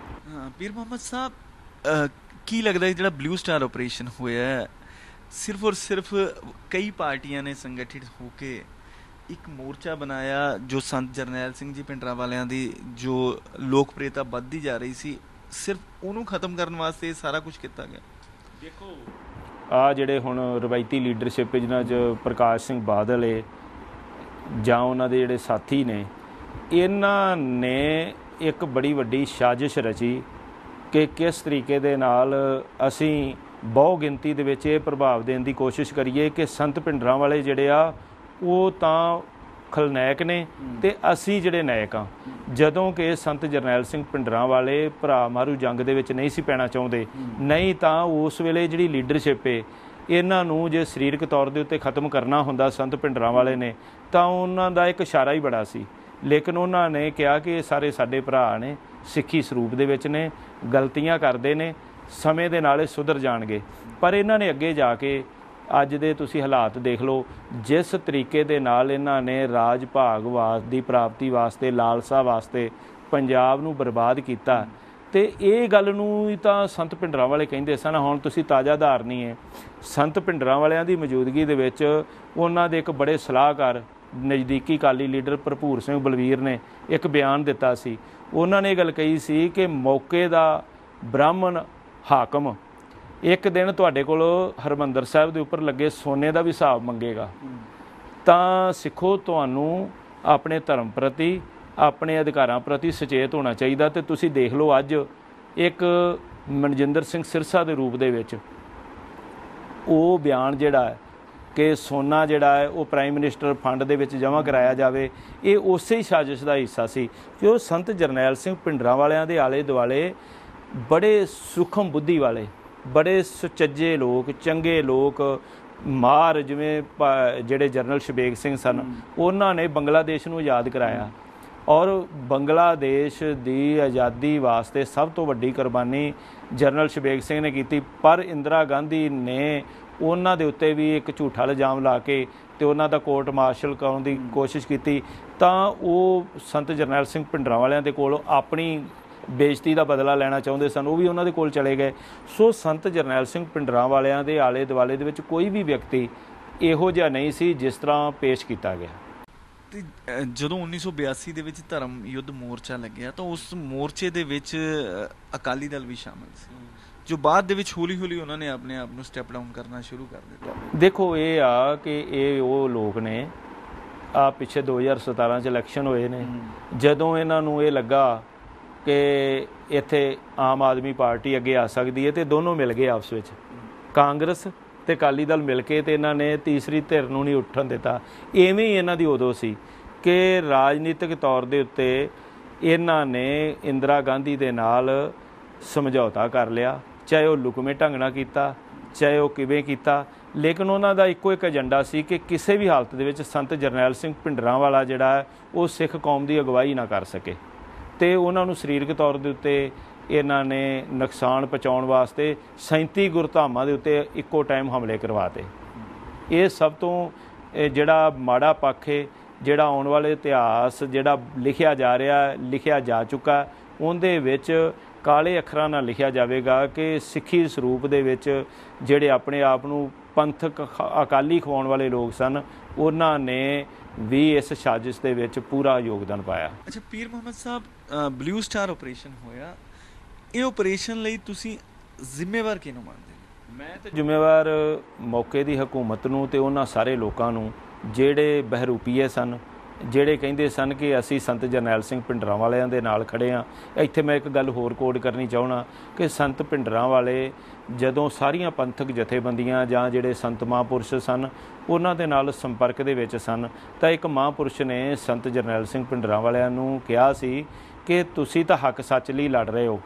A: ਹਾਂ ਪੀਰ ਮੁਹੰਮਦ ਸਾਹਿਬ, ਕੀ ਲੱਗਦਾ ਜਿਹੜਾ ਬਲੂ ਸਟਾਰ ਆਪਰੇਸ਼ਨ ਹੋਇਆ, ਸਿਰਫ ਔਰ ਸਿਰਫ ਕਈ ਪਾਰਟੀਆਂ ਨੇ ਸੰਗਠਿਤ ਹੋ ਕੇ ਇੱਕ ਮੋਰਚਾ ਬਣਾਇਆ, ਜੋ ਸੰਤ ਜਰਨੈਲ ਸਿੰਘ ਜੀ ਭਿੰਡਰਾਂਵਾਲਿਆਂ ਦੀ ਜੋ ਲੋਕਪ੍ਰਿਯਤਾ ਵੱਧਦੀ ਜਾ ਰਹੀ ਸੀ, ਸਿਰਫ ਉਹਨੂੰ ਖਤਮ ਕਰਨ ਵਾਸਤੇ ਸਾਰਾ ਕੁਝ ਕੀਤਾ ਗਿਆ?
B: ਦੇਖੋ, ਆਹ ਜਿਹੜੇ ਹੁਣ ਰਵਾਇਤੀ ਲੀਡਰਸ਼ਿਪ ਜਿਨ੍ਹਾਂ 'ਚ ਪ੍ਰਕਾਸ਼ ਸਿੰਘ ਬਾਦਲ ਹੈ ਜਾਂ ਉਹਨਾਂ ਦੇ ਜਿਹੜੇ ਸਾਥੀ ਨੇ, ਇਹਨਾਂ ਨੇ ਇੱਕ ਬੜੀ ਵੱਡੀ ਸਾਜ਼ਿਸ਼ ਰਚੀ ਕਿ ਕਿਸ ਤਰੀਕੇ ਦੇ ਨਾਲ ਅਸੀਂ ਬਹੁ ਗਿਣਤੀ ਦੇ ਵਿੱਚ ਇਹ ਪ੍ਰਭਾਵ ਦੇਣ ਦੀ ਕੋਸ਼ਿਸ਼ ਕਰੀਏ ਕਿ ਸੰਤ ਭਿੰਡਰਾਂਵਾਲੇ ਜਿਹੜੇ ਆ ਉਹ ਤਾਂ ਖਲਨਾਇਕ ਨੇ ਅਤੇ ਅਸੀਂ ਜਿਹੜੇ ਨਾਇਕ ਹਾਂ। ਜਦੋਂ ਕਿ ਸੰਤ ਜਰਨੈਲ ਸਿੰਘ ਭਿੰਡਰਾਂਵਾਲੇ ਭਰਾ ਮਾਰੂ ਜੰਗ ਦੇ ਵਿੱਚ ਨਹੀਂ ਸੀ ਪੈਣਾ ਚਾਹੁੰਦੇ, ਨਹੀਂ ਤਾਂ ਉਸ ਵੇਲੇ ਜਿਹੜੀ ਲੀਡਰਸ਼ਿਪ ਹੈ ਇਹਨਾਂ ਨੂੰ ਜੇ ਸਰੀਰਕ ਤੌਰ ਦੇ ਉੱਤੇ ਖਤਮ ਕਰਨਾ ਹੁੰਦਾ ਸੰਤ ਭਿੰਡਰਾਂਵਾਲੇ ਨੇ, ਤਾਂ ਉਹਨਾਂ ਦਾ ਇੱਕ ਇਸ਼ਾਰਾ ਹੀ ਬੜਾ ਸੀ। ਲੇਕਿਨ ਉਹਨਾਂ ਨੇ ਕਿਹਾ ਕਿ ਇਹ ਸਾਰੇ ਸਾਡੇ ਭਰਾ ਨੇ, ਸਿੱਖੀ ਸਰੂਪ ਦੇ ਵਿੱਚ ਨੇ, ਗਲਤੀਆਂ ਕਰਦੇ ਨੇ, ਸਮੇਂ ਦੇ ਨਾਲ ਇਹ ਸੁਧਰ ਜਾਣਗੇ। ਪਰ ਇਹਨਾਂ ਨੇ ਅੱਗੇ ਜਾ ਕੇ ਅੱਜ ਦੇ ਤੁਸੀਂ ਹਾਲਾਤ ਦੇਖ ਲਓ, ਜਿਸ ਤਰੀਕੇ ਦੇ ਨਾਲ ਇਹਨਾਂ ਨੇ ਰਾਜ ਭਾਗ ਦੀ ਪ੍ਰਾਪਤੀ ਵਾਸਤੇ, ਲਾਲਸਾ ਵਾਸਤੇ ਪੰਜਾਬ ਨੂੰ ਬਰਬਾਦ ਕੀਤਾ। ਤੇ ਇਹ ਗੱਲ ਨੂੰ ਹੀ ਤਾਂ ਸੰਤ ਭਿੰਡਰਾਂਵਾਲੇ ਕਹਿੰਦੇ ਸਨ। ਹੁਣ ਤੁਸੀਂ ਤਾਜ਼ਾ ਉਦਾਹਰਣੀ ਹੈ, ਸੰਤ ਭਿੰਡਰਾਂਵਾਲਿਆਂ ਦੀ ਮੌਜੂਦਗੀ ਦੇ ਵਿੱਚ ਉਹਨਾਂ ਦੇ ਇੱਕ ਬੜੇ ਸਲਾਹਕਾਰ ਨਜ਼ਦੀਕੀ ਅਕਾਲੀ ਲੀਡਰ ਭਰਪੂਰ ਸਿੰਘ ਬਲਵੀਰ ਨੇ ਇੱਕ ਬਿਆਨ ਦਿੱਤਾ ਸੀ। ਉਹਨਾਂ ਨੇ ਇਹ ਗੱਲ ਕਹੀ ਸੀ ਕਿ ਮੌਕੇ ਦਾ ਬ੍ਰਾਹਮਣ ਹਾਕਮ ਇੱਕ ਦਿਨ ਤੁਹਾਡੇ ਕੋਲ ਹਰਿਮੰਦਰ ਸਾਹਿਬ ਦੇ ਉੱਪਰ ਲੱਗੇ ਸੋਨੇ ਦਾ ਵੀ ਹਿਸਾਬ ਮੰਗੇਗਾ। ਤਾਂ ਸਿੱਖੋ, ਤੁਹਾਨੂੰ ਆਪਣੇ ਧਰਮ ਪ੍ਰਤੀ, ਆਪਣੇ ਅਧਿਕਾਰਾਂ ਪ੍ਰਤੀ ਸੁਚੇਤ ਹੋਣਾ ਚਾਹੀਦਾ। ਤੇ ਤੁਸੀਂ ਦੇਖ ਲਓ, ਅੱਜ ਇੱਕ ਮਨਜਿੰਦਰ ਸਿੰਘ ਸਿਰਸਾ ਦੇ ਰੂਪ ਦੇ ਵਿੱਚ ਉਹ ਬਿਆਨ ਜਿਹੜਾ ਹੈ ਕਿ ਸੋਨਾ ਜਿਹੜਾ ਹੈ ਉਹ ਪ੍ਰਾਈਮ ਮਿਨਿਸਟਰ ਫੰਡ ਦੇ ਵਿੱਚ ਜਮ੍ਹਾਂ ਕਰਾਇਆ ਜਾਵੇ, ਇਹ ਉਸੇ ਹੀ ਸਾਜ਼ਿਸ਼ ਦਾ ਹਿੱਸਾ ਸੀ ਕਿ ਉਹ ਸੰਤ ਜਰਨੈਲ ਸਿੰਘ ਭਿੰਡਰਾਂਵਾਲਿਆਂ ਦੇ ਆਲੇ ਦੁਆਲੇ ਬੜੇ ਸੂਖਮ ਬੁੱਧੀ ਵਾਲੇ, ਬੜੇ ਸੁਚੱਜੇ ਲੋਕ, ਚੰਗੇ ਲੋਕ, ਮਾਰ ਜਿਵੇਂ ਜਿਹੜੇ ਜਨਰਲ ਸ਼ਬੇਗ ਸਿੰਘ ਸਨ, ਉਹਨਾਂ ਨੇ ਬੰਗਲਾਦੇਸ਼ ਨੂੰ ਆਜ਼ਾਦ ਕਰਾਇਆ। ਔਰ ਬੰਗਲਾਦੇਸ਼ ਦੀ ਆਜ਼ਾਦੀ ਵਾਸਤੇ ਸਭ ਤੋਂ ਵੱਡੀ ਕੁਰਬਾਨੀ ਜਨਰਲ ਸ਼ਬੇਗ ਸਿੰਘ ਨੇ ਕੀਤੀ। ਪਰ ਇੰਦਰਾ ਗਾਂਧੀ ਨੇ ਉਹਨਾਂ ਦੇ ਉੱਤੇ ਵੀ ਇੱਕ ਝੂਠਾ ਇਲਜ਼ਾਮ ਲਾ ਕੇ ਤੇ ਉਹਨਾਂ ਦਾ ਕੋਰਟ ਮਾਰਸ਼ਲ ਕਰਾਉਣ ਦੀ ਕੋਸ਼ਿਸ਼ ਕੀਤੀ। ਤਾਂ ਉਹ ਸੰਤ ਜਰਨੈਲ ਸਿੰਘ ਭਿੰਡਰਾਂਵਾਲਿਆਂ ਦੇ ਕੋਲ ਆਪਣੀ ਬੇਇੱਜ਼ਤੀ ਦਾ ਬਦਲਾ ਲੈਣਾ ਚਾਹੁੰਦੇ ਸਨ, ਉਹ ਵੀ ਉਹਨਾਂ ਦੇ ਕੋਲ ਚਲੇ ਗਏ। ਸੋ ਸੰਤ ਜਰਨੈਲ ਸਿੰਘ ਭਿੰਡਰਾਂਵਾਲਿਆਂ ਦੇ ਆਲੇ ਦੁਆਲੇ ਦੇ ਵਿੱਚ ਕੋਈ ਵੀ ਵਿਅਕਤੀ ਇਹੋ ਜਿਹਾ ਨਹੀਂ ਸੀ ਜਿਸ ਤਰ੍ਹਾਂ ਪੇਸ਼ ਕੀਤਾ ਗਿਆ।
A: ਤੇ ਜਦੋਂ 1982 ਦੇ ਵਿੱਚ ਧਰਮ ਯੁੱਧ ਮੋਰਚਾ ਲੱਗਿਆ ਤਾਂ ਉਸ ਮੋਰਚੇ ਦੇ ਵਿੱਚ ਅਕਾਲੀ ਦਲ ਵੀ ਸ਼ਾਮਲ ਸੀ, ਜੋ ਬਾਅਦ ਦੇ ਵਿੱਚ ਹੌਲੀ ਹੌਲੀ ਉਹਨਾਂ ਨੇ ਆਪਣੇ ਆਪ ਨੂੰ ਸਟੈਪ ਡਾਊਨ ਕਰਨਾ ਸ਼ੁਰੂ ਕਰ ਦਿੱਤਾ।
B: ਦੇਖੋ, ਇਹ ਆ ਕਿ ਇਹ ਉਹ ਲੋਕ ਨੇ, ਆ ਪਿੱਛੇ 2017 'ਚ ਇਲੈਕਸ਼ਨ ਹੋਏ ਨੇ, ਜਦੋਂ ਇਹਨਾਂ ਨੂੰ ਇਹ ਲੱਗਾ ਕਿ ਇੱਥੇ ਆਮ ਆਦਮੀ ਪਾਰਟੀ ਅੱਗੇ ਆ ਸਕਦੀ ਹੈ ਤੇ ਦੋਨੋਂ ਮਿਲ ਗਏ ਆਪਸ ਵਿੱਚ, ਕਾਂਗਰਸ ਤੇ ਅਕਾਲੀ ਦਲ ਮਿਲ ਕੇ, ਤੇ ਇਹਨਾਂ ਨੇ ਤੀਸਰੀ ਧਿਰ ਨੂੰ ਨਹੀਂ ਉੱਠਣ ਦਿੱਤਾ। ਇਵੇਂ ਹੀ ਇਹਨਾਂ ਦੀ ਉਦੋਂ ਸੀ ਕਿ ਰਾਜਨੀਤਿਕ ਤੌਰ ਦੇ ਉੱਤੇ ਇਹਨਾਂ ਨੇ ਇੰਦਰਾ ਗਾਂਧੀ ਦੇ ਨਾਲ ਸਮਝੌਤਾ ਕਰ ਲਿਆ, ਚਾਹੇ ਉਹ ਲੁਕਵੇਂ ਢੰਗ ਨਾਲ ਕੀਤਾ, ਚਾਹੇ ਉਹ ਕਿਵੇਂ ਕੀਤਾ, ਲੇਕਿਨ ਉਹਨਾਂ ਦਾ ਇੱਕੋ ਇੱਕ ਏਜੰਡਾ ਸੀ ਕਿ ਕਿਸੇ ਵੀ ਹਾਲਤ ਦੇ ਵਿੱਚ ਸੰਤ ਜਰਨੈਲ ਸਿੰਘ ਭਿੰਡਰਾਂਵਾਲਾ ਜਿਹੜਾ ਹੈ ਉਹ ਸਿੱਖ ਕੌਮ ਦੀ ਅਗਵਾਈ ਨਾ ਕਰ ਸਕੇ। ਤੇ ਉਹਨਾਂ ਨੂੰ ਸਰੀਰਕ ਤੌਰ ਦੇ ਉੱਤੇ ਇਹਨਾਂ ਨੇ ਨੁਕਸਾਨ ਪਹੁੰਚਾਉਣ ਵਾਸਤੇ 37 ਗੁਰਧਾਮਾਂ ਦੇ ਉੱਤੇ ਇੱਕੋ ਟਾਈਮ ਹਮਲੇ ਕਰਵਾਤੇ। ਇਹ ਸਭ ਤੋਂ ਜਿਹੜਾ ਮਾੜਾ ਪੱਖ ਹੈ, ਜਿਹੜਾ ਆਉਣ ਵਾਲੇ ਇਤਿਹਾਸ ਜਿਹੜਾ ਲਿਖਿਆ ਜਾ ਰਿਹਾ, ਲਿਖਿਆ ਜਾ ਚੁੱਕਾ, ਉਹਦੇ ਵਿੱਚ ਕਾਲੇ ਅੱਖਰਾਂ ਨਾਲ ਲਿਖਿਆ ਜਾਵੇਗਾ ਕਿ ਸਿੱਖੀ ਸਰੂਪ ਦੇ ਵਿੱਚ ਜਿਹੜੇ ਆਪਣੇ ਆਪ ਨੂੰ ਪੰਥਕ ਅਕਾਲੀ ਖਵਾਉਣ ਵਾਲੇ ਲੋਕ ਸਨ, ਉਹਨਾਂ ਨੇ ਵੀ ਇਸ ਸਾਜ਼ਿਸ਼ ਦੇ ਵਿੱਚ ਪੂਰਾ ਯੋਗਦਾਨ ਪਾਇਆ।
A: ਅੱਛਾ ਪੀਰ ਮੁਹੰਮਦ ਸਾਹਿਬ, ਬਲੂ ਸਟਾਰ ਆਪਰੇਸ਼ਨ ਹੋਇਆ, ਇਹ ਆਪਰੇਸ਼ਨ ਲਈ ਤੁਸੀਂ ਜ਼ਿੰਮੇਵਾਰ ਕਿਹਨੂੰ ਮੰਨਦੇ ਹੋ?
B: ਮੈਂ ਤਾਂ ਜ਼ਿੰਮੇਵਾਰ ਮੌਕੇ ਦੀ ਹਕੂਮਤ ਨੂੰ ਤੇ ਉਹਨਾਂ ਸਾਰੇ ਲੋਕਾਂ ਨੂੰ ਜਿਹੜੇ ਬਹਿਰੂਪੀਏ ਸਨ, ਜਿਹੜੇ ਕਹਿੰਦੇ ਸਨ ਕਿ ਅਸੀਂ ਸੰਤ ਜਰਨੈਲ ਸਿੰਘ ਭਿੰਡਰਾਂਵਾਲਿਆਂ ਦੇ ਨਾਲ ਖੜ੍ਹੇ ਹਾਂ। ਇੱਥੇ ਮੈਂ ਇੱਕ ਗੱਲ ਹੋਰ ਕੋਡ ਕਰਨੀ ਚਾਹੁੰਦਾ ਕਿ ਸੰਤ ਭਿੰਡਰਾਂਵਾਲੇ ਜਦੋਂ ਸਾਰੀਆਂ ਪੰਥਕ ਜਥੇਬੰਦੀਆਂ ਜਾਂ ਜਿਹੜੇ ਸੰਤ ਮਹਾਂਪੁਰਸ਼ ਸਨ ਉਹਨਾਂ ਦੇ ਨਾਲ ਸੰਪਰਕ ਦੇ ਵਿੱਚ ਸਨ, ਤਾਂ ਇੱਕ ਮਹਾਂਪੁਰਸ਼ ਨੇ ਸੰਤ ਜਰਨੈਲ ਸਿੰਘ ਭਿੰਡਰਾਂਵਾਲਿਆਂ ਨੂੰ ਕਿਹਾ ਸੀ ਕਿ ਤੁਸੀਂ ਤਾਂ ਹੱਕ ਸੱਚ ਲਈ ਲੜ ਰਹੇ ਹੋ,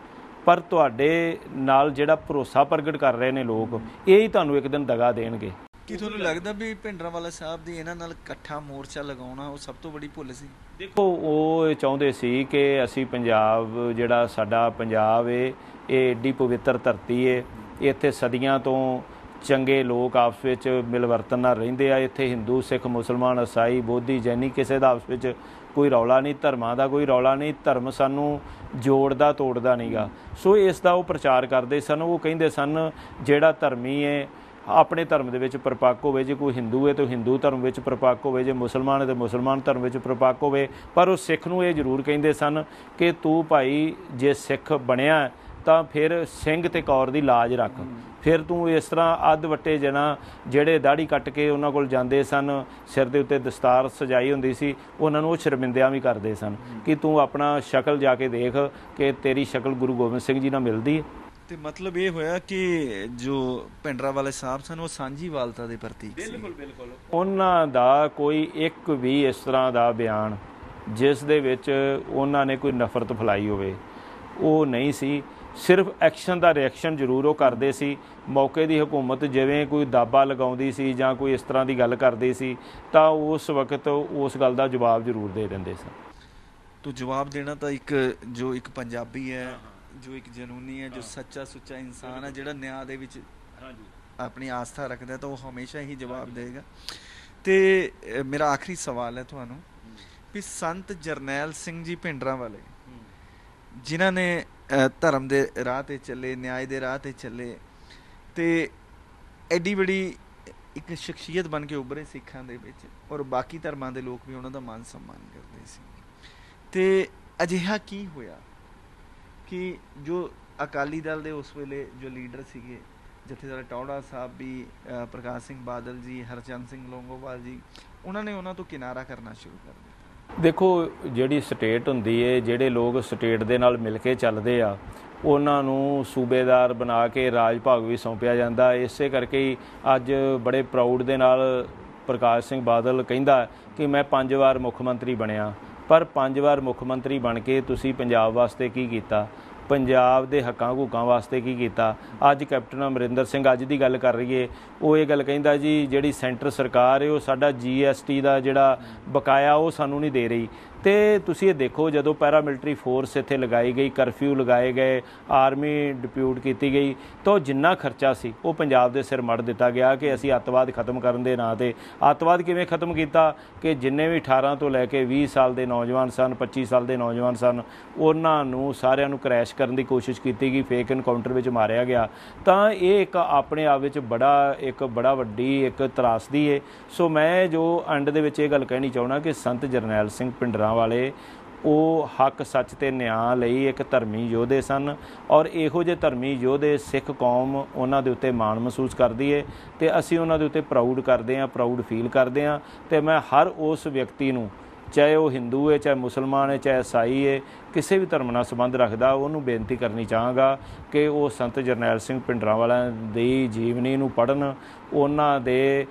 B: ਪਰ ਤੁਹਾਡੇ ਨਾਲ ਜਿਹੜਾ ਭਰੋਸਾ ਪ੍ਰਗਟ ਕਰ ਰਹੇ ਨੇ ਲੋਕ, ਇਹ ਹੀ ਤੁਹਾਨੂੰ ਇੱਕ ਦਿਨ ਦਗਾ ਦੇਣਗੇ।
A: ਕੀ ਤੁਹਾਨੂੰ ਲੱਗਦਾ ਵੀ ਭਿੰਡਰਾਂਵਾਲਾ ਸਾਹਿਬ ਦੀ ਇਹਨਾਂ ਨਾਲ ਇਕੱਠਾ ਮੋਰਚਾ ਲਗਾਉਣਾ ਉਹ ਸਭ ਤੋਂ ਵੱਡੀ ਭੁੱਲ ਸੀ?
B: ਦੇਖੋ, ਉਹ ਚਾਹੁੰਦੇ ਸੀ ਕਿ ਅਸੀਂ ਪੰਜਾਬ, ਜਿਹੜਾ ਸਾਡਾ ਪੰਜਾਬ ਏ, ਇਹ ਏਡੀ ਪਵਿੱਤਰ ਧਰਤੀ ਏ, ਇੱਥੇ ਸਦੀਆਂ ਤੋਂ ਚੰਗੇ ਲੋਕ ਆਪਸ ਵਿੱਚ ਮਿਲਵਰਤਨ ਨਾਲ ਰਹਿੰਦੇ ਆ। ਇੱਥੇ ਹਿੰਦੂ, ਸਿੱਖ, ਮੁਸਲਮਾਨ, ਈਸਾਈ, ਬੋਧੀ, ਜੈਨੀ, ਕਿਸੇ ਦਾ ਆਪਸ ਵਿੱਚ ਕੋਈ ਰੌਲਾ ਨਹੀਂ, ਧਰਮਾਂ ਦਾ ਕੋਈ ਰੌਲਾ ਨਹੀਂ। ਧਰਮ ਸਾਨੂੰ ਜੋੜਦਾ ਤੋੜਦਾ ਨਹੀਂਗਾ। ਸੋ ਇਸ ਦਾ ਉਹ ਪ੍ਰਚਾਰ ਕਰਦੇ ਸਨ। ਉਹ ਕਹਿੰਦੇ ਸਨ ਜਿਹੜਾ ਧਰਮੀ ਹੈ ਆਪਣੇ ਧਰਮ ਦੇ ਵਿੱਚ ਪ੍ਰਪੱਕ ਹੋਵੇ, ਜੇ ਕੋਈ ਹਿੰਦੂ ਹੈ ਤਾਂ ਹਿੰਦੂ ਧਰਮ ਵਿੱਚ ਪ੍ਰਪੱਕ ਹੋਵੇ, ਜੇ ਮੁਸਲਮਾਨ ਹੈ ਤਾਂ ਮੁਸਲਮਾਨ ਧਰਮ ਵਿੱਚ ਪ੍ਰਪੱਕ ਹੋਵੇ। ਪਰ ਉਹ ਸਿੱਖ ਨੂੰ ਇਹ ਜ਼ਰੂਰ ਕਹਿੰਦੇ ਸਨ ਕਿ ਤੂੰ ਭਾਈ ਜੇ ਸਿੱਖ ਬਣਿਆ ਤਾਂ ਫਿਰ ਸਿੰਘ ਤੇ ਕੌਰ ਦੀ ਲਾਜ ਰੱਖ। ਫਿਰ ਤੂੰ ਇਸ ਤਰ੍ਹਾਂ ਅੱਧ ਵੱਟੇ ਜਣਾ ਜਿਹੜੇ ਦਾੜੀ ਕੱਟ ਕੇ ਉਹਨਾਂ ਕੋਲ ਜਾਂਦੇ ਸਨ, ਸਿਰ ਦੇ ਉੱਤੇ ਦਸਤਾਰ ਸਜਾਈ ਹੁੰਦੀ ਸੀ, ਉਹਨਾਂ ਨੂੰ ਉਹ ਸ਼ਰਮਿੰਦਿਆਂ ਵੀ ਕਰਦੇ ਸਨ ਕਿ ਤੂੰ ਆਪਣਾ ਸ਼ਕਲ ਜਾ ਕੇ ਦੇਖ ਕਿ ਤੇਰੀ ਸ਼ਕਲ ਗੁਰੂ ਗੋਬਿੰਦ ਸਿੰਘ ਜੀ ਨਾਲ ਮਿਲਦੀ ਹੈ।
A: ਤੇ ਮਤਲਬ ਇਹ ਹੋਇਆ ਕਿ ਜੋ ਭਿੰਡਰਾਂਵਾਲੇ ਸਾਹਿਬ ਸਨ ਉਹ ਸਾਂਝੀਵਾਲਤਾ ਦੇ ਪ੍ਰਤੀਕ ਸੀ।
B: ਬਿਲਕੁਲ। ਉਹਨਾਂ ਦਾ ਕੋਈ ਇੱਕ ਵੀ ਇਸ ਤਰ੍ਹਾਂ ਦਾ ਬਿਆਨ ਜਿਸ ਦੇ ਵਿੱਚ ਉਹਨਾਂ ਨੇ ਕੋਈ ਨਫ਼ਰਤ ਫੈਲਾਈ ਹੋਵੇ ਉਹ ਨਹੀਂ ਸੀ। ਸਿਰਫ ਐਕਸ਼ਨ ਦਾ ਰਿਐਕਸ਼ਨ ਜ਼ਰੂਰ ਉਹ ਕਰਦੇ ਸੀ। ਮੌਕੇ ਦੀ ਹਕੂਮਤ ਜਿਵੇਂ ਕੋਈ ਦਾਬਾ ਲਗਾਉਂਦੀ ਸੀ ਜਾਂ ਕੋਈ ਇਸ ਤਰ੍ਹਾਂ ਦੀ ਗੱਲ ਕਰਦੀ ਸੀ ਤਾਂ ਉਸ ਵਕਤ ਉਸ ਗੱਲ ਦਾ ਜਵਾਬ ਜ਼ਰੂਰ ਦੇ ਦਿੰਦੇ ਸਨ।
A: ਤੋ ਜਵਾਬ ਦੇਣਾ ਤਾਂ ਇੱਕ ਜੋ ਇੱਕ ਪੰਜਾਬੀ ਹੈ, ਜੋ ਇੱਕ ਜਨੂਨੀ ਹੈ, ਜੋ ਸੱਚਾ ਸੁੱਚਾ ਇਨਸਾਨ ਹੈ, ਜਿਹੜਾ ਨਿਆਂ ਦੇ ਵਿੱਚ ਆਪਣੀ ਆਸਥਾ ਰੱਖਦਾ ਤਾਂ ਉਹ ਹਮੇਸ਼ਾ ਹੀ ਜਵਾਬ ਦੇਗਾ। ਤੇ ਮੇਰਾ ਆਖਰੀ ਸਵਾਲ ਹੈ ਤੁਹਾਨੂੰ ਵੀ ਸੰਤ ਜਰਨੈਲ ਸਿੰਘ ਜੀ ਭਿੰਡਰਾਂਵਾਲੇ ਜਿਨ੍ਹਾਂ ਨੇ ਧਰਮ ਦੇ ਰਾਹ 'ਤੇ ਚੱਲੇ, ਨਿਆਂ ਦੇ ਰਾਹ 'ਤੇ ਚੱਲੇ ਤੇ ਐਡੀ ਬੜੀ ਇੱਕ ਸ਼ਖਸੀਅਤ ਬਣ ਕੇ ਉੱਭਰੇ ਸਿੱਖਾਂ ਦੇ ਵਿੱਚ, ਔਰ ਬਾਕੀ ਧਰਮਾਂ ਦੇ ਲੋਕ ਵੀ ਉਹਨਾਂ ਦਾ ਮਾਨ ਸਨਮਾਨ ਕਰਦੇ ਸੀ। ਤੇ ਅਜਿਹਾ ਕੀ ਹੋਇਆ ਕਿ ਜੋ ਅਕਾਲੀ ਦਲ ਦੇ ਉਸ ਵੇਲੇ ਜੋ ਲੀਡਰ ਸੀਗੇ, ਜਥੇਦਾਰ ਟੌੜਾ ਸਾਹਿਬ ਵੀ, ਪ੍ਰਕਾਸ਼ ਸਿੰਘ ਬਾਦਲ ਜੀ, ਹਰਚੰਦ ਸਿੰਘ ਲੋਂਗੋਵਾਲ ਜੀ, ਉਹਨਾਂ ਨੇ ਉਹਨਾਂ ਤੋਂ ਕਿਨਾਰਾ ਕਰਨਾ ਸ਼ੁਰੂ ਕਰ ਦਿੱਤਾ।
B: ਦੇਖੋ, ਜਿਹੜੀ ਸਟੇਟ ਹੁੰਦੀ ਏ, ਜਿਹੜੇ ਲੋਕ ਸਟੇਟ ਦੇ ਨਾਲ ਮਿਲ ਕੇ ਚੱਲਦੇ ਆ, ਉਹਨਾਂ ਨੂੰ ਸੂਬੇਦਾਰ ਬਣਾ ਕੇ ਰਾਜ ਭਾਗ ਵੀ ਸੌਂਪਿਆ ਜਾਂਦਾ। ਇਸੇ ਕਰਕੇ ਹੀ ਅੱਜ ਬੜੇ ਪ੍ਰਾਊਡ ਦੇ ਨਾਲ ਪ੍ਰਕਾਸ਼ ਸਿੰਘ ਬਾਦਲ ਕਹਿੰਦਾ ਕਿ ਮੈਂ 5 ਵਾਰ ਮੁੱਖ ਮੰਤਰੀ ਬਣਿਆ। ਪਰ 5 ਵਾਰ ਮੁੱਖ ਮੰਤਰੀ ਬਣ ਕੇ ਤੁਸੀਂ ਪੰਜਾਬ ਵਾਸਤੇ ਕੀ ਕੀਤਾ? ਪੰਜਾਬ ਦੇ ਹੱਕਾਂ ਹਕੂਕਾਂ ਵਾਸਤੇ ਕੀ ਕੀਤਾ? ਅੱਜ ਕੈਪਟਨ ਅਮਰਿੰਦਰ ਸਿੰਘ ਅੱਜ ਦੀ ਗੱਲ ਕਰ ਰਹੀ ਏ, ਉਹ ਇਹ ਗੱਲ ਕਹਿੰਦਾ ਜੀ ਜਿਹੜੀ ਸੈਂਟਰ ਸਰਕਾਰ ਹੈ ਉਹ ਸਾਡਾ GST ਦਾ ਜਿਹੜਾ ਬਕਾਇਆ ਉਹ ਸਾਨੂੰ ਨਹੀਂ ਦੇ ਰਹੀ। ਤੇ ਤੁਸੀਂ ਇਹ ਦੇਖੋ, ਜਦੋਂ ਪੈਰਾਮਿਲਟਰੀ ਫੋਰਸ ਇੱਥੇ ਲਗਾਈ ਗਈ, ਕਰਫਿਊ ਲਗਾਏ ਗਏ, ਆਰਮੀ ਡਿਪਿਊਟ ਕੀਤੀ ਗਈ, ਤਾਂ ਜਿੰਨਾ ਖਰਚਾ ਸੀ ਉਹ ਪੰਜਾਬ ਦੇ ਸਿਰ ਮੜ ਦਿੱਤਾ ਗਿਆ ਕਿ ਅਸੀਂ ਅੱਤਵਾਦ ਖਤਮ ਕਰਨ ਦੇ ਨਾਂ 'ਤੇ। ਅੱਤਵਾਦ ਕਿਵੇਂ ਖਤਮ ਕੀਤਾ ਕਿ ਜਿੰਨੇ ਵੀ 18 ਤੋਂ ਲੈ ਕੇ 20 ਸਾਲ ਦੇ ਨੌਜਵਾਨ ਸਨ, 25 ਸਾਲ ਦੇ ਨੌਜਵਾਨ ਸਨ, ਉਹਨਾਂ ਨੂੰ ਸਾਰਿਆਂ ਨੂੰ ਕਰੈਸ਼ ਕਰਨ ਦੀ ਕੋਸ਼ਿਸ਼ ਕੀਤੀ ਗਈ, ਫੇਕ ਇਨਕਾਊਂਟਰ ਵਿੱਚ ਮਾਰਿਆ ਗਿਆ। ਤਾਂ ਇਹ ਇੱਕ ਆਪਣੇ ਆਪ ਵਿੱਚ ਬੜਾ ਵੱਡੀ ਇੱਕ ਤਰਾਸਦੀ ਹੈ। ਸੋ ਮੈਂ ਜੋ ਐਂਡ ਦੇ ਵਿੱਚ ਇਹ ਗੱਲ ਕਹਿਣੀ ਚਾਹੁੰਦਾ ਕਿ ਸੰਤ ਜਰਨੈਲ ਸਿੰਘ ਭਿੰਡਰਾਂਵਾਲੇ ਉਹ ਹੱਕ ਸੱਚ ਤੇ ਨਿਆਂ ਲਈ ਇੱਕ ਧਰਮੀ ਯੋਧੇ ਸਨ, ਔਰ ਇਹੋ ਜਿਹੇ ਧਰਮੀ ਯੋਧੇ ਸਿੱਖ ਕੌਮ ਉਹਨਾਂ ਦੇ ਉੱਤੇ ਮਾਣ ਮਹਿਸੂਸ ਕਰਦੀ ਹੈ ਤੇ ਅਸੀਂ ਉਹਨਾਂ ਦੇ ਉੱਤੇ ਪ੍ਰਾਊਡ ਕਰਦੇ ਹਾਂ, ਪ੍ਰਾਊਡ ਫੀਲ ਕਰਦੇ ਹਾਂ। ਤੇ ਮੈਂ ਹਰ ਉਸ ਵਿਅਕਤੀ ਨੂੰ, ਚਾਹੇ ਉਹ ਹਿੰਦੂ ਹੈ, ਚਾਹੇ ਮੁਸਲਮਾਨ ਹੈ, ਚਾਹੇ ਈਸਾਈ ਹੈ, ਕਿਸੇ ਵੀ ਧਰਮ ਨਾਲ ਸੰਬੰਧ ਰੱਖਦਾ, ਉਹਨੂੰ ਬੇਨਤੀ ਕਰਨੀ ਚਾਹਾਂਗਾ ਕਿ ਉਹ ਸੰਤ ਜਰਨੈਲ ਸਿੰਘ ਭਿੰਡਰਾਂਵਾਲਿਆਂ ਦੀ ਜੀਵਨੀ ਨੂੰ ਪੜ੍ਹਨ, ਉਹਨਾਂ ਦੇ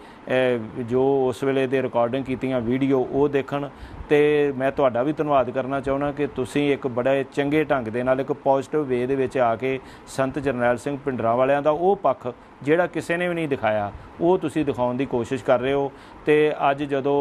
B: ਜੋ ਉਸ ਵੇਲੇ ਦੇ ਰਿਕਾਰਡਿੰਗ ਕੀਤੀਆਂ ਵੀਡੀਓ ਉਹ ਦੇਖਣ। ਤੇ ਮੈਂ ਤੁਹਾਡਾ ਵੀ ਧੰਨਵਾਦ ਕਰਨਾ ਚਾਹੁੰਦਾ ਕਿ ਤੁਸੀਂ ਇੱਕ ਬੜੇ ਚੰਗੇ ਢੰਗ ਦੇ ਨਾਲ ਇੱਕ ਪੋਜ਼ਿਟਿਵ ਵੇ ਦੇ ਵਿੱਚ ਆ ਕੇ ਸੰਤ ਜਰਨੈਲ ਸਿੰਘ ਭਿੰਡਰਾਂਵਾਲਿਆਂ ਦਾ ਉਹ ਪੱਖ ਜਿਹੜਾ ਕਿਸੇ ਨੇ ਵੀ ਨਹੀਂ ਦਿਖਾਇਆ ਉਹ ਤੁਸੀਂ ਦਿਖਾਉਣ ਦੀ ਕੋਸ਼ਿਸ਼ ਕਰ ਰਹੇ ਹੋ। ਤੇ ਅੱਜ ਜਦੋਂ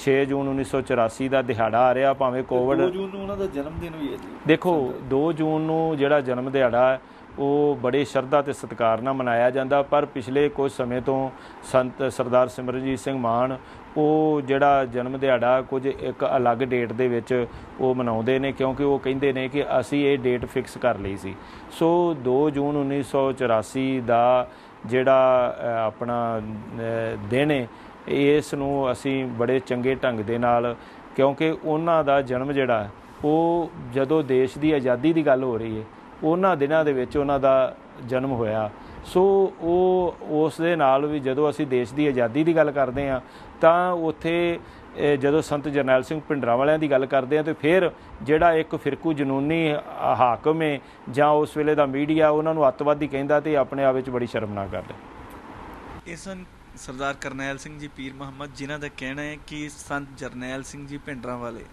B: 6 ਜੂਨ 1984 ਦਾ ਦਿਹਾੜਾ ਆ ਰਿਹਾ, ਭਾਵੇਂ ਕੋਵਿਡ,
A: 2 ਜੂਨ ਨੂੰ ਉਹਨਾਂ ਦਾ ਜਨਮ ਦਿਨ ਵੀ ਹੈ ਜੀ।
B: ਦੇਖੋ 2 ਜੂਨ ਨੂੰ ਜਿਹੜਾ ਜਨਮ ਦਿਹਾੜਾ ਉਹ ਬੜੇ ਸ਼ਰਧਾ ਅਤੇ ਸਤਿਕਾਰ ਨਾਲ ਮਨਾਇਆ ਜਾਂਦਾ, ਪਰ ਪਿਛਲੇ ਕੁਝ ਸਮੇਂ ਤੋਂ ਸੰਤ ਸਰਦਾਰ ਸਿਮਰਨਜੀਤ ਸਿੰਘ ਮਾਨ ਉਹ ਜਿਹੜਾ ਜਨਮ ਦਿਹਾੜਾ ਕੁਝ ਇੱਕ ਅਲੱਗ ਡੇਟ ਦੇ ਵਿੱਚ ਉਹ ਮਨਾਉਂਦੇ ਨੇ, ਕਿਉਂਕਿ ਉਹ ਕਹਿੰਦੇ ਨੇ ਕਿ ਅਸੀਂ ਇਹ ਡੇਟ ਫਿਕਸ ਕਰ ਲਈ ਸੀ। ਸੋ 2 ਜੂਨ 1984 ਦਾ ਜਿਹੜਾ ਆਪਣਾ ਦਿਨ ਹੈ, ਇਸ ਨੂੰ ਅਸੀਂ ਬੜੇ ਚੰਗੇ ਢੰਗ ਦੇ ਨਾਲ, ਕਿਉਂਕਿ ਉਹਨਾਂ ਦਾ ਜਨਮ ਜਿਹੜਾ ਉਹ ਜਦੋਂ ਦੇਸ਼ ਦੀ ਆਜ਼ਾਦੀ ਦੀ ਗੱਲ ਹੋ ਰਹੀ ਹੈ ਉਹਨਾਂ ਦਿਨਾਂ ਦੇ ਵਿੱਚ ਉਹਨਾਂ ਦਾ ਜਨਮ ਹੋਇਆ। ਸੋ ਉਹ ਉਸ ਦੇ ਨਾਲ ਵੀ ਜਦੋਂ ਅਸੀਂ ਦੇਸ਼ ਦੀ ਆਜ਼ਾਦੀ ਦੀ ਗੱਲ ਕਰਦੇ ਹਾਂ ਤਾਂ ਉੱਥੇ ਜਦੋਂ ਸੰਤ ਜਰਨੈਲ ਸਿੰਘ ਭਿੰਡਰਾਂਵਾਲਿਆਂ ਦੀ ਗੱਲ ਕਰਦੇ ਹਾਂ ਤਾਂ ਫਿਰ ਜਿਹੜਾ ਇੱਕ ਫਿਰਕੂ ਜਨੂਨੀ ਹਾਕਮ ਹੈ ਜਾਂ ਉਸ ਵੇਲੇ ਦਾ ਮੀਡੀਆ ਉਹਨਾਂ ਨੂੰ ਅੱਤਵਾਦੀ ਕਹਿੰਦਾ ਤੇ ਆਪਣੇ ਆਪ ਵਿੱਚ ਬੜੀ ਸ਼ਰਮਨਾਕ ਗੱਲ ਹੈ।
A: ਇਹ ਸਨ ਸਰਦਾਰ ਕਰਨੈਲ ਸਿੰਘ ਜੀ ਪੀਰ ਮੁਹੰਮਦ, ਜਿਨ੍ਹਾਂ ਦਾ ਕਹਿਣਾ ਹੈ ਕਿ ਸੰਤ ਜਰਨੈਲ ਸਿੰਘ ਜੀ ਭਿੰਡਰਾਂਵਾਲੇ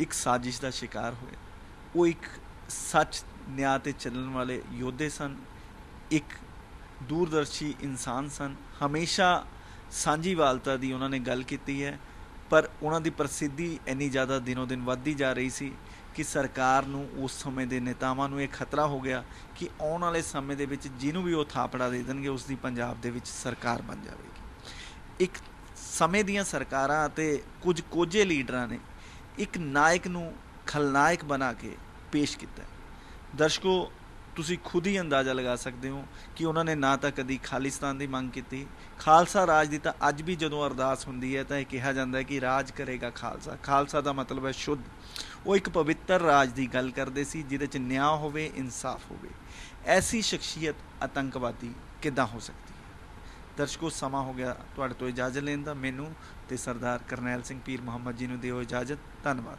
A: ਇੱਕ ਸਾਜ਼ਿਸ਼ ਦਾ ਸ਼ਿਕਾਰ ਹੋਏ। ਉਹ ਇੱਕ ਸੱਚ ਨਿਆਂ 'ਤੇ ਚੱਲਣ ਵਾਲੇ ਯੋਧੇ ਸਨ, ਇੱਕ ਦੂਰਦਰਸ਼ੀ ਇਨਸਾਨ ਸਨ। ਹਮੇਸ਼ਾ ਸਾਂਝੀਵਾਲਤਾ ਦੀ ਉਹਨਾਂ ਨੇ ਗੱਲ ਕੀਤੀ ਹੈ, ਪਰ ਉਹਨਾਂ ਦੀ ਪ੍ਰਸਿੱਧੀ ਇੰਨੀ ਜ਼ਿਆਦਾ ਦਿਨੋਂ ਦਿਨ ਵੱਧਦੀ ਜਾ ਰਹੀ ਸੀ ਕਿ ਸਰਕਾਰ ਨੂੰ, ਉਸ ਸਮੇਂ ਦੇ ਨੇਤਾਵਾਂ ਨੂੰ ਇਹ ਖਤਰਾ ਹੋ ਗਿਆ ਕਿ ਆਉਣ ਵਾਲੇ ਸਮੇਂ ਦੇ ਵਿੱਚ ਜਿਹਨੂੰ ਵੀ ਉਹ ਥਾਪੜਾ ਦੇ ਦੇਣਗੇ ਉਸ ਦੀ ਪੰਜਾਬ ਦੇ ਵਿੱਚ ਸਰਕਾਰ ਬਣ ਜਾਵੇਗੀ। ਇੱਕ ਸਮੇਂ ਦੀਆਂ ਸਰਕਾਰਾਂ ਅਤੇ ਕੁਝ ਕੋਝੇ ਲੀਡਰਾਂ ਨੇ ਇੱਕ ਨਾਇਕ ਨੂੰ ਖਲਨਾਇਕ ਬਣਾ ਕੇ ਪੇਸ਼ ਕੀਤਾ। ਦਰਸ਼ਕੋ, ਤੁਸੀਂ ਖੁਦ ਹੀ ਅੰਦਾਜ਼ਾ ਲਗਾ ਸਕਦੇ ਹੋ ਕਿ ਉਹਨਾਂ ਨੇ ਨਾ ਤਾਂ ਕਦੀ ਖਾਲਿਸਤਾਨ ਦੀ ਮੰਗ ਕੀਤੀ, ਖਾਲਸਾ ਰਾਜ ਦੀ ਤਾਂ ਅੱਜ ਵੀ ਜਦੋਂ ਅਰਦਾਸ ਹੁੰਦੀ ਹੈ ਤਾਂ ਇਹ ਕਿਹਾ ਜਾਂਦਾ ਹੈ ਕਿ ਰਾਜ ਕਰੇਗਾ ਖਾਲਸਾ। ਖਾਲਸਾ ਦਾ ਮਤਲਬ ਹੈ ਸ਼ੁੱਧ। ਉਹ ਇੱਕ ਪਵਿੱਤਰ ਰਾਜ ਦੀ ਗੱਲ ਕਰਦੇ ਸੀ ਜਿਹਦੇ 'ਚ ਨਿਆਂ ਹੋਵੇ, ਇਨਸਾਫ ਹੋਵੇ। ਐਸੀ ਸ਼ਖਸੀਅਤ ਆਤੰਕਵਾਦੀ ਕਿੱਦਾਂ ਹੋ ਸਕਦੀ ਹੈ? ਦਰਸ਼ਕੋ, ਸਮਾਂ ਹੋ ਗਿਆ ਤੁਹਾਡੇ ਤੋਂ ਇਜਾਜ਼ਤ ਲੈਣ ਦਾ। ਮੈਨੂੰ ਤੇ ਸਰਦਾਰ ਕਰਨੈਲ ਸਿੰਘ ਪੀਰ ਮੁਹੰਮਦ ਜੀ ਨੂੰ ਦਿਓ ਇਜਾਜ਼ਤ। ਧੰਨਵਾਦ।